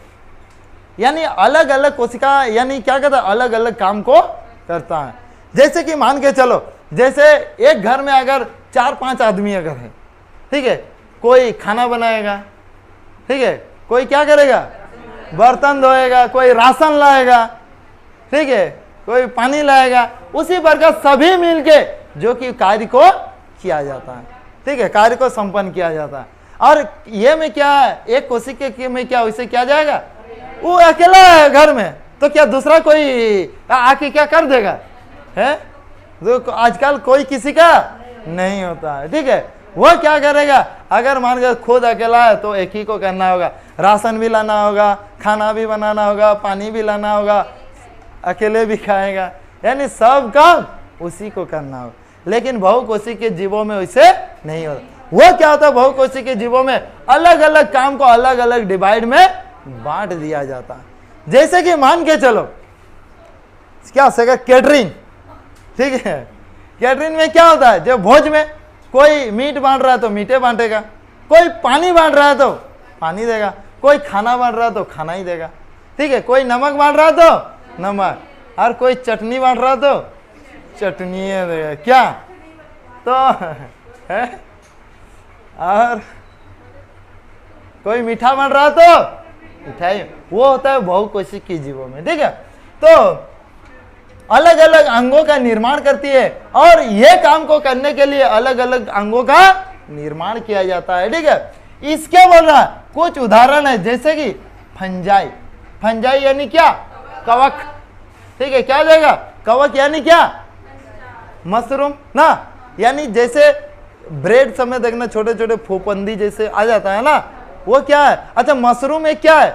यानी अलग अलग कोशिका यानी क्या कहता है, अलग अलग काम को करता है। जैसे कि मान के चलो, जैसे एक घर में अगर 4-5 आदमी अगर है, ठीक है, कोई खाना बनाएगा, ठीक है, कोई क्या करेगा, बर्तन धोएगा, कोई राशन लाएगा, ठीक है, कोई पानी लाएगा। उसी प्रकार सभी मिलके जो कि कार्य को किया जाता है, ठीक है, कार्य को संपन्न किया जाता है। और ये में क्या है, एक कोशिका में क्या वैसे किया जाएगा, वो अकेला है घर में, तो क्या दूसरा कोई आके क्या कर देगा, है तो आजकल कोई किसी का नहीं होता है, ठीक है। वो क्या करेगा, अगर मान के खुद अकेला है तो एक ही को करना होगा, राशन भी लाना होगा, खाना भी बनाना होगा, पानी भी लाना होगा, अकेले भी खाएगा, यानी सब काम उसी को करना होगा। लेकिन बहुकोशिक के जीवों में वैसे नहीं होता। वो क्या होता है, बहुकोशिक के जीवों में अलग अलग काम को अलग अलग डिवाइड में बांट दिया जाता है। जैसे कि मान के चलो क्या सका कैटरिंग, ठीक है, कैटरिंग में क्या होता है, जब भोज में कोई मीट बांट रहा है तो मीठे बांटेगा, कोई पानी बांट रहा है तो पानी देगा, कोई खाना बांट रहा है तो खाना ही देगा, ठीक है, कोई नमक बांट रहा है तो नमक, और कोई चटनी बांट रहा है तो चटनी देगा, क्या तो है, और कोई मीठा बांट रहा है तो मिठाई। वो होता है बहुकोशिकीय की जीवों में, ठीक है। तो अलग अलग अंगों का निर्माण करती है और ये काम को करने के लिए अलग अलग अंगों का निर्माण किया जाता है, ठीक है। इसके बोल रहा है कुछ उदाहरण है, जैसे कि फंजाई, फंजाई यानी क्या, कवक, ठीक है, क्या हो जाएगा, कवक यानी क्या, मशरूम ना, यानी जैसे ब्रेड समय देखना छोटे छोटे फूफंदी जैसे आ जाता है ना, वो क्या है, अच्छा मशरूम एक क्या है,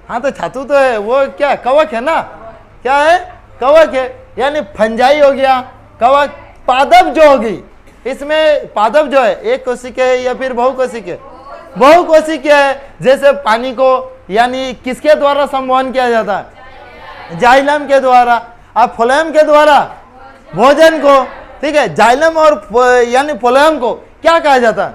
हाँ तो छातू तो है, वो क्या कवक है ना, क्या है, कवक है, यानी फंजाई हो गया, कवक। पादप जो होगी, इसमें पादप जो है एक कोशिकीय है या फिर बहुकोशिकीय, बहुकोशिकीय है। जैसे पानी को यानी किसके द्वारा संवहन किया जाता है, जाइलम के द्वारा, और फ्लोएम के द्वारा भोजन को, ठीक है, जाइलम और यानी फ्लोएम को क्या कहा जाता है,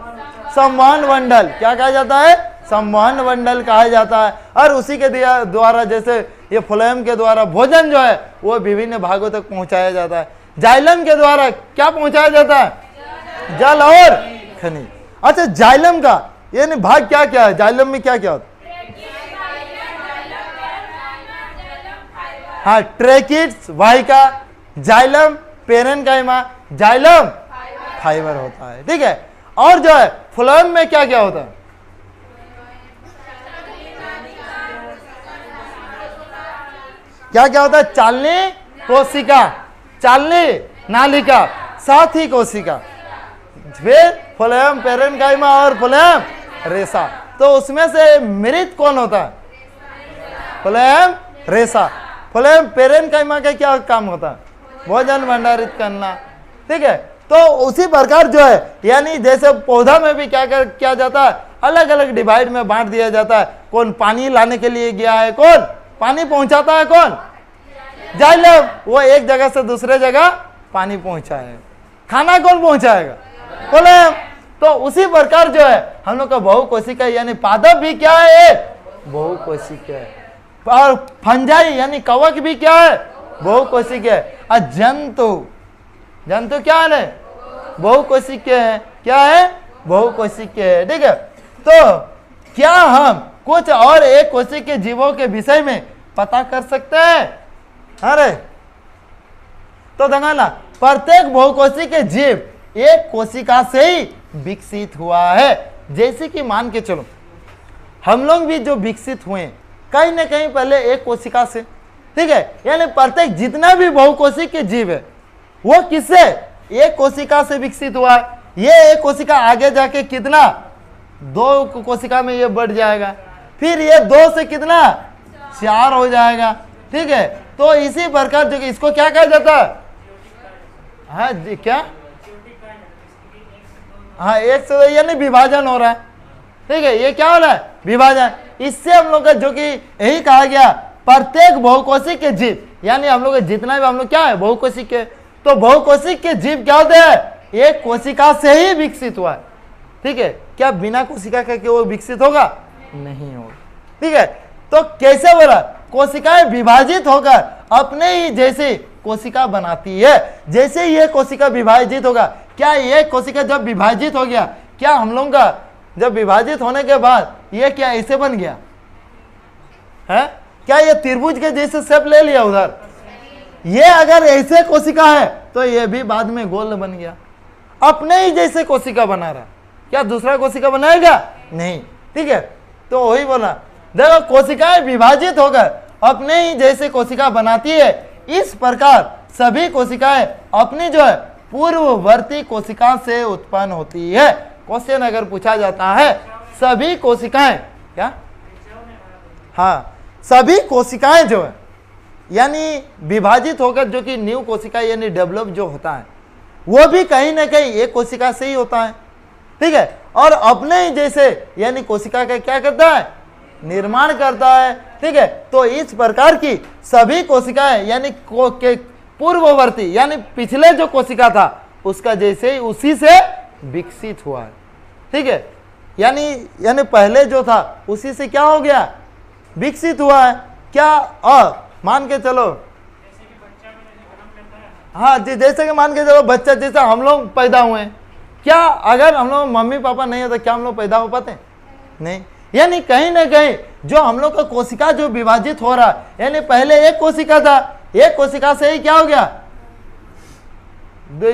संवहन मंडल, क्या कहा जाता है, संवहन मंडल कहा जाता है। और उसी के द्वारा जैसे ये फ्लोएम के द्वारा भोजन जो है वो विभिन्न भागों तक पहुंचाया जाता है। जाइलम के द्वारा क्या पहुंचाया जाता है, जल और खनिज। अच्छा जाइलम का यानी भाग क्या क्या है, जाइलम में क्या क्या होता है, हाँ ट्रेकिट्स वाहिका, जाइलम पेरेन्काइमा, जाइलम फाइबर होता है, ठीक है। और जो है फ्लोएम में क्या क्या होता है, क्या क्या होता है, चालनी कोशिका, चालनी नालिका, साथ ही कोशिका, फिर फ्लोएम पेरेन्काइमा और फ्लोएम रेशा। तो उसमें से मृत कौन होता है, फ्लोएम रेशा। फ्लोएम पेरेन्काइमा का क्या काम होता है, भोजन भंडारित करना, ठीक है। तो उसी प्रकार जो है यानी जैसे पौधा में भी क्या किया जाता है, अलग अलग डिवाइड में बांट दिया जाता है। कौन पानी लाने के लिए गया है, कौन पानी पहुंचाता है, कौन जाइलम, वो एक जगह से दूसरे जगह पानी पहुंचाएगा। खाना कौन पहुंचाएगा, फ्लोएम। तो उसी प्रकार जो है हम लोग का बहुकोशिकीय यानी पादप भी क्या है, बहुकोशिकीय है। और फंजाई यानी कवक भी क्या है, बहुकोशिकीय है। और जंतु, जंतु क्या है, बहुकोशिकीय है, क्या है, बहुकोशिकीय है, ठीक है। तो क्या हम कुछ और एक कोशिकीय जीवों के विषय में पता कर सकते हैं, अरे तो देखना प्रत्येक बहुकोशिकीय जीव एक कोशिका से ही विकसित हुआ है। जैसे कि मान के चलो हम लोग भी जो विकसित हुए कहीं ना कहीं पहले एक कोशिका से, ठीक है, यानी प्रत्येक जितना भी बहुकोशिकीय जीव है वो किससे, एक कोशिका से विकसित हुआ है। ये एक कोशिका आगे जाके कितना, दो कोशिका में ये बढ़ जाएगा, फिर ये दो से कितना, चार हो जाएगा, ठीक है। तो इसी प्रकार जो इसको क्या कहा जाता है, हाँ जी क्या, हाँ एक से यानी विभाजन हो रहा है, ठीक है, ये क्या हो रहा है, विभाजन। इससे हम लोग का जो कि यही कहा गया प्रत्येक बहुकोशिकीय जीव, यानी हम लोग जितना भी हम लोग क्या है बहुकोशिकीय, तो बहुकोशिकीय जीव क्या होते हैं, एक कोशिका से ही विकसित हुआ है, ठीक है। क्या बिना कोशिका के वो विकसित होगा, नहीं होगा, ठीक है। तो कैसे बोला, कोशिकाएं विभाजित होकर अपने ही जैसे कोशिका बनाती है। जैसे ये कोशिका विभाजित होगा, क्या ये कोशिका जब विभाजित हो गया, क्या हम लोग का जब विभाजित होने के बाद ये क्या ऐसे बन गया है, क्या ये त्रिभुज के जैसे शेप ले लिया उधर, ये अगर ऐसे कोशिका है तो ये भी बाद में गोल बन गया, अपने ही जैसे कोशिका बना रहा, क्या दूसरा कोशिका बनाएगा, नहीं, ठीक है। तो वही बोला, देखो कोशिकाएं विभाजित होकर अपने ही जैसे कोशिका बनाती है, इस प्रकार सभी कोशिकाएं अपनी जो है पूर्ववर्ती कोशिका से उत्पन्न होती है। क्वेश्चन अगर पूछा जाता है सभी कोशिकाएं क्या, हाँ सभी कोशिकाएं जो है यानी विभाजित होकर जो कि न्यू कोशिका यानी डेवलप जो होता है वो भी कहीं ना कहीं एक कोशिका से ही होता है, ठीक है। और अपने ही जैसे यानी कोशिका का क्या करता है, निर्माण करता है। ठीक है, तो इस प्रकार की सभी कोशिकाएं यानी के पूर्ववर्ती यानी पिछले जो कोशिका था उसका जैसे उसी से विकसित हुआ है। ठीक है, यानी पहले जो था उसी से क्या हो गया, विकसित हुआ है। क्या मान के चलो, हाँ जी, जैसे कि मान के चलो बच्चा जैसे हम लोग पैदा हुए हैं, क्या अगर हम लोग मम्मी पापा नहीं होता क्या हम लोग पैदा हो पाते? नहीं। यानी कहीं ना कहीं जो हम लोग का कोशिका जो विभाजित हो रहा है, यानी पहले एक कोशिका था, एक कोशिका से ही क्या हो गया,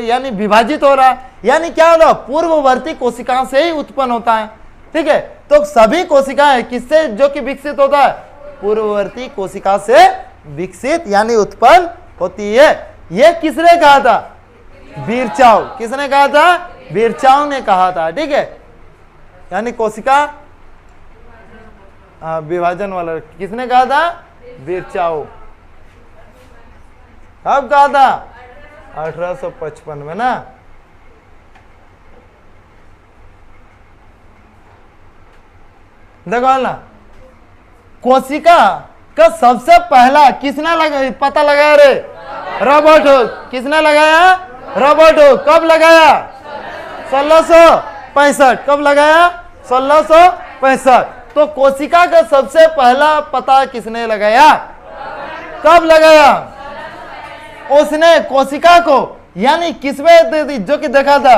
यानी विभाजित हो रहा है। यानी क्या हो रहा, पूर्ववर्ती कोशिका से ही उत्पन्न होता है। ठीक है, तो सभी कोशिकाएं किससे जो कि विकसित होता है, पूर्ववर्ती कोशिका से विकसित यानी उत्पन्न होती है। ये किसने कहा था, बिरचाओ। किसने कहा था, बिरचाओ ने कहा था। ठीक है, यानी कोशिका विभाजन वाला किसने कहा था, बिरचाओ। कब कहा था, 1855 में ना। देखो ना, कोशिका का सबसे पहला किसने पता लगाया रे, रॉबर्ट हुक। किसने लगाया, रॉबर्ट हुक। कब लगाया, 1665। कब लगाया, 1665। तो कोशिका का सबसे पहला पता किसने लगाया, कब लगाया, उसने कोशिका को यानी किसमें जो कि देखा था,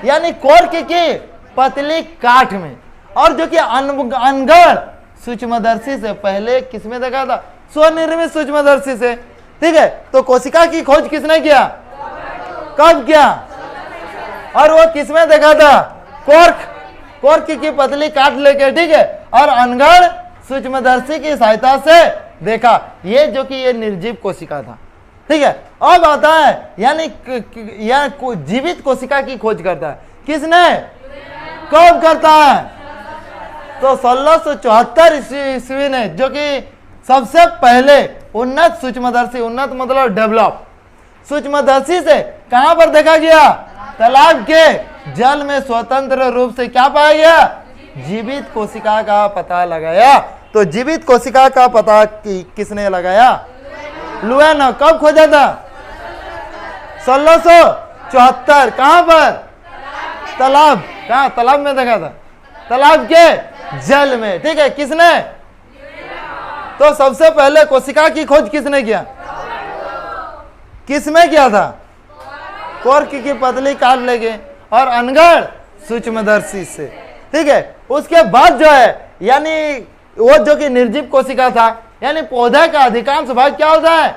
यानी कॉर्क की पतली काठ में, और जो कि अनगढ़ सूक्ष्मदर्शी से पहले किसमें देखा था, स्वनिर्मित सूक्ष्मदर्शी से। ठीक है, तो कोशिका की खोज किसने किया, कब किया, और वो किसमें देखा था, कॉर्क की पतली काट लेके। ठीक है, और अनगढ़ सूक्ष्मदर्शी की सहायता से देखा, ये जो कि ये निर्जीव कोशिका था। ठीक है, अब आता है यानी जीवित कोशिका की खोज करता है किसने, कब करता है, तो 1674 ईस्वी ने, जो कि सबसे पहले उन्नत सूक्ष्मदर्शी, उन्नत मतलब डेवलप सूक्ष्मदर्शी से कहां पर देखा गया, तालाब के जल में स्वतंत्र रूप से क्या पाया गया, जीवित कोशिका का पता लगाया। तो जीवित कोशिका का पता किसने लगाया, लुएनो। कब खोजा था, 1674। कहां पर, तालाब, कहा तालाब में देखा था, तालाब के जल में। ठीक है, किसने, तो सबसे पहले कोशिका की खोज किसने किया, किसमें किया था, कॉर्क की पतली काट लेके और अनगढ़ सूक्ष्मदर्शी से। ठीक है, उसके बाद जो है यानी वो जो कि निर्जीव कोशिका था, यानी पौधे का अधिकांश भाग क्या होता है,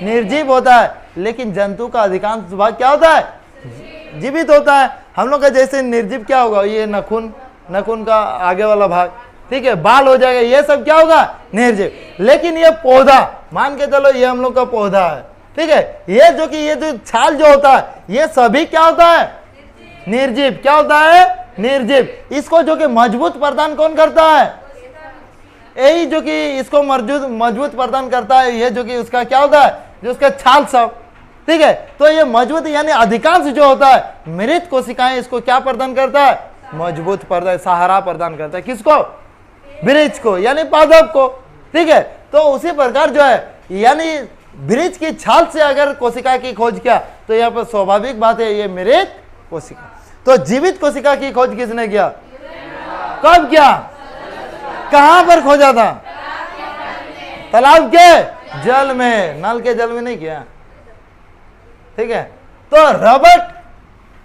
निर्जीव होता है, लेकिन जंतु का अधिकांश भाग क्या होता है, जीवित होता है। हम लोग का जैसे निर्जीव क्या होगा, ये नखून का आगे वाला भाग, ठीक है, बाल हो जाएगा, ये सब क्या होगा, निर्जीव। लेकिन ये पौधा मान के चलो ये हम लोग का पौधा है। ठीक है, ये जो कि ये जो छाल जो होता है ये सभी क्या होता है, निर्जीव। क्या होता है, निर्जीव। इसको जो कि मजबूत प्रदान कौन करता है, यही जो कि इसको मजबूत प्रदान करता है, ये जो कि उसका क्या होता है, जो उसका छाल सब। ठीक है, तो ये मजबूत यानी अधिकांश जो होता है मृत कोशिकाएं इसको क्या प्रदान करता है, मजबूत प्रदान, सहारा प्रदान करता है। किसको, वृक्ष को यानी पादप को। ठीक है, तो उसी प्रकार जो है यानी वृक्ष की छाल से अगर कोशिका की खोज किया तो यहाँ पर स्वाभाविक बात है ये मृत कोशिका। तो जीवित कोशिका की खोज किसने किया, कब किया, कहां पर खोजा था, तालाब के जल में, नल के जल में नहीं किया। ठीक है, तो रॉबर्ट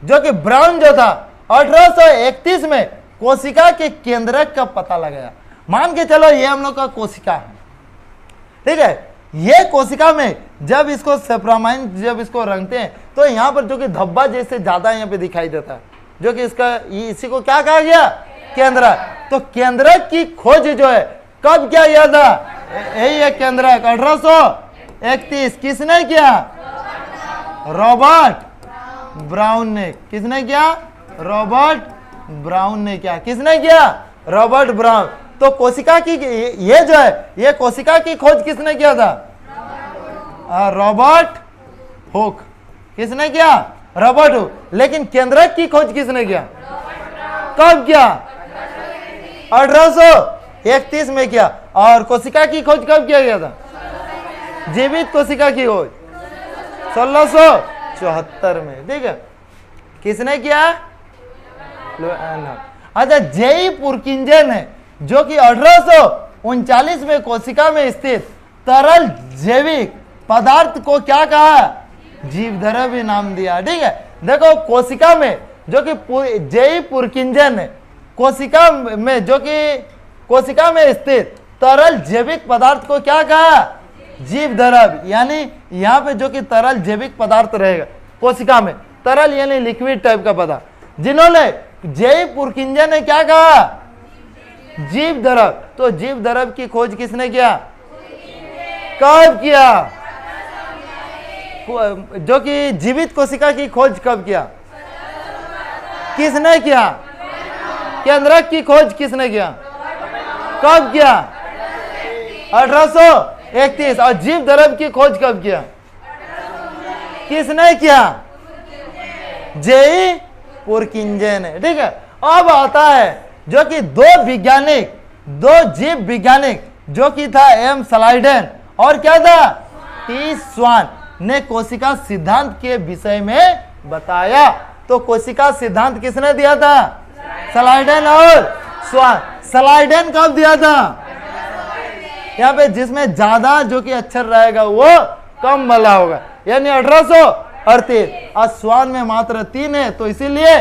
जो कि ब्राउन जो था 1831 में कोशिका के केंद्रक का पता लगाया। मान के चलो ये हम लोग का कोशिका है। ठीक है, ये कोशिका में जब इसको सेप्रामाइन जब इसको रंगते हैं तो यहाँ पर जो कि धब्बा जैसे ज्यादा यहाँ पे दिखाई देता है, जो कि इसका इसी को क्या कहा गया, केंद्रक। तो केंद्रक की खोज जो है कब किया गया था, यही है केंद्रक, 1831। किसने किया, रॉबर्ट ब्राउन ने। किसने किया, रॉबर्ट ब्राउन ने किया। किसने किया, रॉबर्ट ब्राउन। तो कोशिका की ये जो है ये कोशिका की खोज किसने किया था, रॉबर्ट हुक। किसने किया, रॉबर्ट हुक। लेकिन केंद्रक की खोज किसने किया, कब किया, 31 में किया। और कोशिका की खोज कब किया गया था? जीवित कोशिका की खोज 1674 में, ठीक है। किसने किया? अच्छा, जेई पुरकिंजन है जो कि 1839 में कोशिका में स्थित तरल जैविक पदार्थ को क्या कहा? जीवधर्मी नाम दिया, ठीक है। देखो कोशिका में जो कि जेई पुरकिंजन है, कोशिका में जो कि कोशिका में स्थित तरल जैविक पदार्थ को क्या कहा? जीवधर्मी। यानी यहाँ पे जो कि तरल जैविक पदार्थ रहेगा कोशिका में, तरल यानी लिक्विड टाइप का पदार्थ, जिन्होंने जेई पुरकिंजन ने क्या कहा? जीवधर्म। तो जीवधर्म की खोज किसने किया? कब किया? जो कि जीवित कोशिका की खोज कब किया? किसने किया? केंद्रक की खोज किसने किया? कब किया? 1831। और जीवधर्म की खोज कब किया? किसने किया? जेई पुरकिंजन ने, ठीक है। अब आता है जो कि दो जीव वैज्ञानिक जो कि था एम स्लाइडेन और क्या था? टी स्वान ने कोशिका सिद्धांत के विषय में बताया। तो कोशिका सिद्धांत किसने दिया था? स्लाइडेन और स्वान। स्लाइडेन कब दिया था? यहाँ पे जिसमें ज्यादा जो कि अक्षर रहेगा वो कम वाला होगा, यानी 1838। और स्वान में मात्र 3 है, तो इसीलिए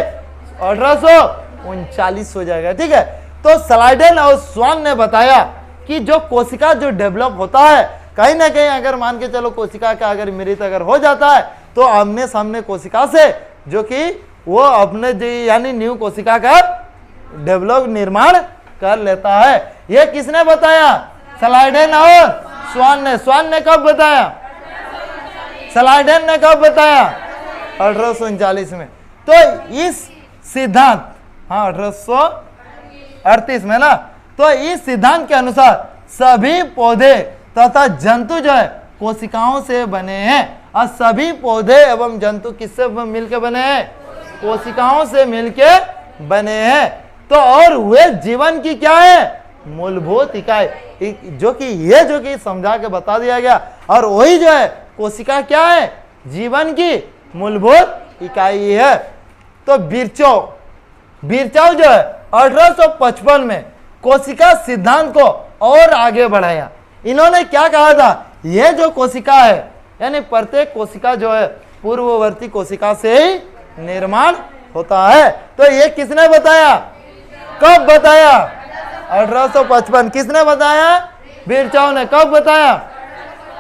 1839 हो जाएगा, ठीक है। तो स्लाइडेन और स्वान ने बताया कि जो कोशिका जो डेवलप होता है, कहीं ना कहीं अगर मान के चलो कोशिका का अगर मृत अगर हो जाता है तो आमने सामने कोशिका से जो कि वो अपने यानी न्यू कोशिका का डेवलप निर्माण कर लेता है। ये किसने बताया? स्लाइडेन और स्वान ने। स्वान ने कब बताया? स्लाइडेन ने कब बताया? 1839 में। तो इस सिद्धांत, हाँ 1838 में ना, तो इस सिद्धांत के अनुसार सभी पौधे तथा जंतु जो है कोशिकाओं से बने हैं। और सभी पौधे एवं जंतु किससे मिलकर बने हैं? कोशिकाओं से मिलकर बने हैं। तो और वे जीवन की क्या है? मूलभूत इकाई, जो कि ये जो कि समझा के बता दिया गया। और वही जो है कोशिका क्या है? जीवन की मूलभूत इकाई है। तो बिरचॉव जो है 1855 में कोशिका सिद्धांत को और आगे बढ़ाया। इन्होंने क्या कहा था? यह जो कोशिका है, यानी प्रत्येक कोशिका जो है पूर्ववर्ती कोशिका से ही निर्माण होता है। तो ये किसने बताया? कब बताया? 1855। किसने बताया? बिरचॉव ने। कब बताया?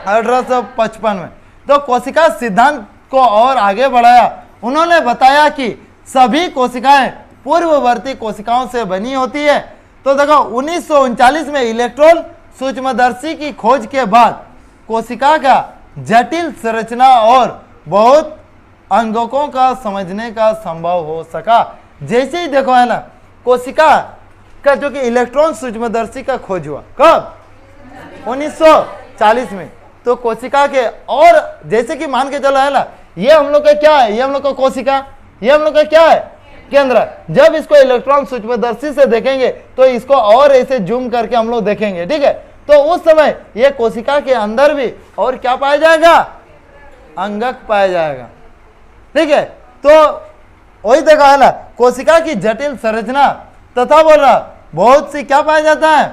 1855 में। तो कोशिका सिद्धांत को और आगे बढ़ाया। उन्होंने बताया कि सभी कोशिकाएं पूर्ववर्ती कोशिकाओं से बनी होती है। तो देखो 1939 में इलेक्ट्रॉन सूक्ष्मदर्शी की खोज के बाद कोशिका का जटिल संरचना और बहुत अंगकों का समझने का संभव हो सका। जैसे ही देखो है ना, कोशिका का जो कि इलेक्ट्रॉन सूक्ष्मदर्शी का खोज हुआ कब? 1940 में। तो कोशिका के और जैसे कि मान के चलो है ना, ये हम लोग का क्या है? ये हम लोग का कोशिका, ये हम लोग का क्या है? केंद्र। जब इसको इलेक्ट्रॉन सूक्ष्मदर्शी से देखेंगे तो इसको और ऐसे जूम करके हम लोग देखेंगे, ठीक है। तो उस समय ये कोशिका के अंदर भी और क्या पाया जाएगा? अंगक पाया जाएगा, ठीक है। तो वही देखा है ना, कोशिका की जटिल संरचना तथा बोल रहा बहुत सी क्या पाया जाता है?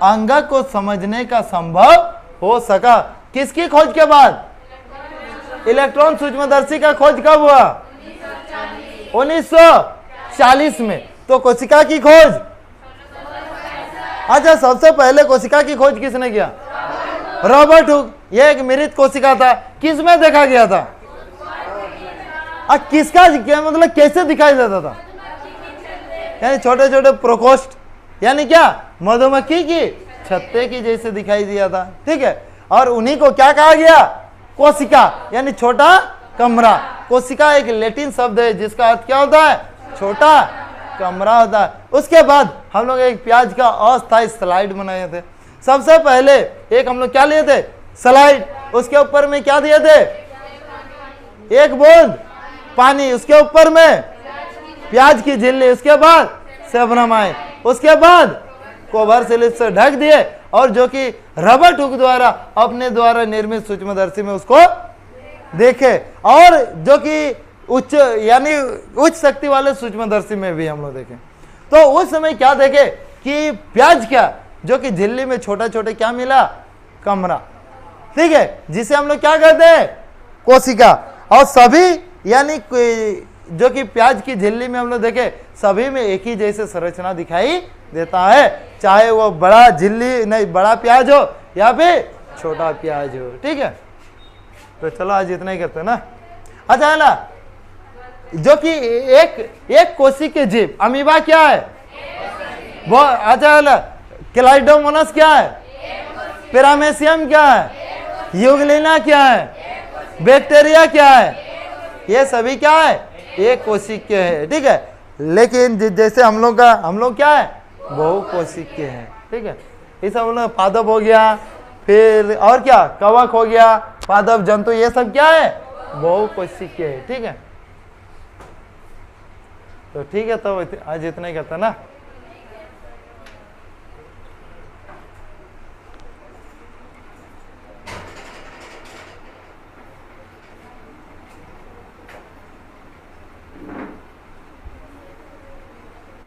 अंगक को समझने का संभव हो सका। किसकी खोज के बाद? इलेक्ट्रॉन सूक्ष्मदर्शी का खोज कब हुआ? 1940 में। तो कोशिका की खोज, अच्छा सबसे पहले कोशिका की खोज किसने किया? Robert Hooke. यह एक मृत कोशिका था। किसमें देखा गया था? किसका मतलब कैसे दिखाई देता था? यानी छोटे छोटे प्रोकोस्ट, यानी क्या? मधुमक्खी की छत्ते की जैसे दिखाई दिया था, ठीक है। और उन्हीं को क्या कहा गया? कोशिका, यानी छोटा कमरा। कोशिका एक लैटिन शब्द है जिसका अर्थ क्या होता है? छोटा कमरा होता है। उसके बाद हम लोग एक प्याज का अस्थायी स्लाइड बनाए थे। सबसे पहले एक हम लोग क्या लिए थे? स्लाइड। उसके ऊपर में क्या दिए थे? एक बूंद पानी। उसके ऊपर में प्याज की झिल्ली। उसके बाद सेवनामाइड। उसके बाद कोबर स्लिप से ढक दिए और जो कि रबर हुक द्वारा अपने द्वारा निर्मित सूक्ष्मदर्शी में उसको देखे, और जो कि उच्च यानी उच्च शक्ति वाले सूक्ष्मदर्शी में भी हम लोग देखें। तो उस समय क्या देखे कि प्याज क्या, जो कि झिल्ली में छोटा छोटे क्या मिला, कमरा, ठीक है, जिसे हम लोग क्या कहते हैं, कोशिका। और सभी यानी जो कि प्याज की झिल्ली में हम लोग देखे सभी में एक ही जैसे संरचना दिखाई देता है, चाहे वो बड़ा झिल्ली नहीं बड़ा प्याज हो या फिर छोटा प्याज हो, ठीक है। तो चलो आज इतना ही करते हैं ना। अच्छा है ना, जो कि एक कोशिक के जीव अमीबा क्या है, वो अच्छा है ना, क्लाइडोमोनास क्या है, पैरामेसियम क्या है, यूग्लिना क्या है, बैक्टीरिया क्या है, ये सभी क्या है, एक कोशिक के है, ठीक है। लेकिन जैसे हम लोग क्या है, बहुकोशिक के हैं, ठीक है। इस हम लोग पादप हो गया, फिर और क्या, कवक हो गया, पादप जंतु, ये सब क्या है, बहुकोशिक के है, ठीक है। तो ठीक है, तो आज इतना ही करते हैं ना।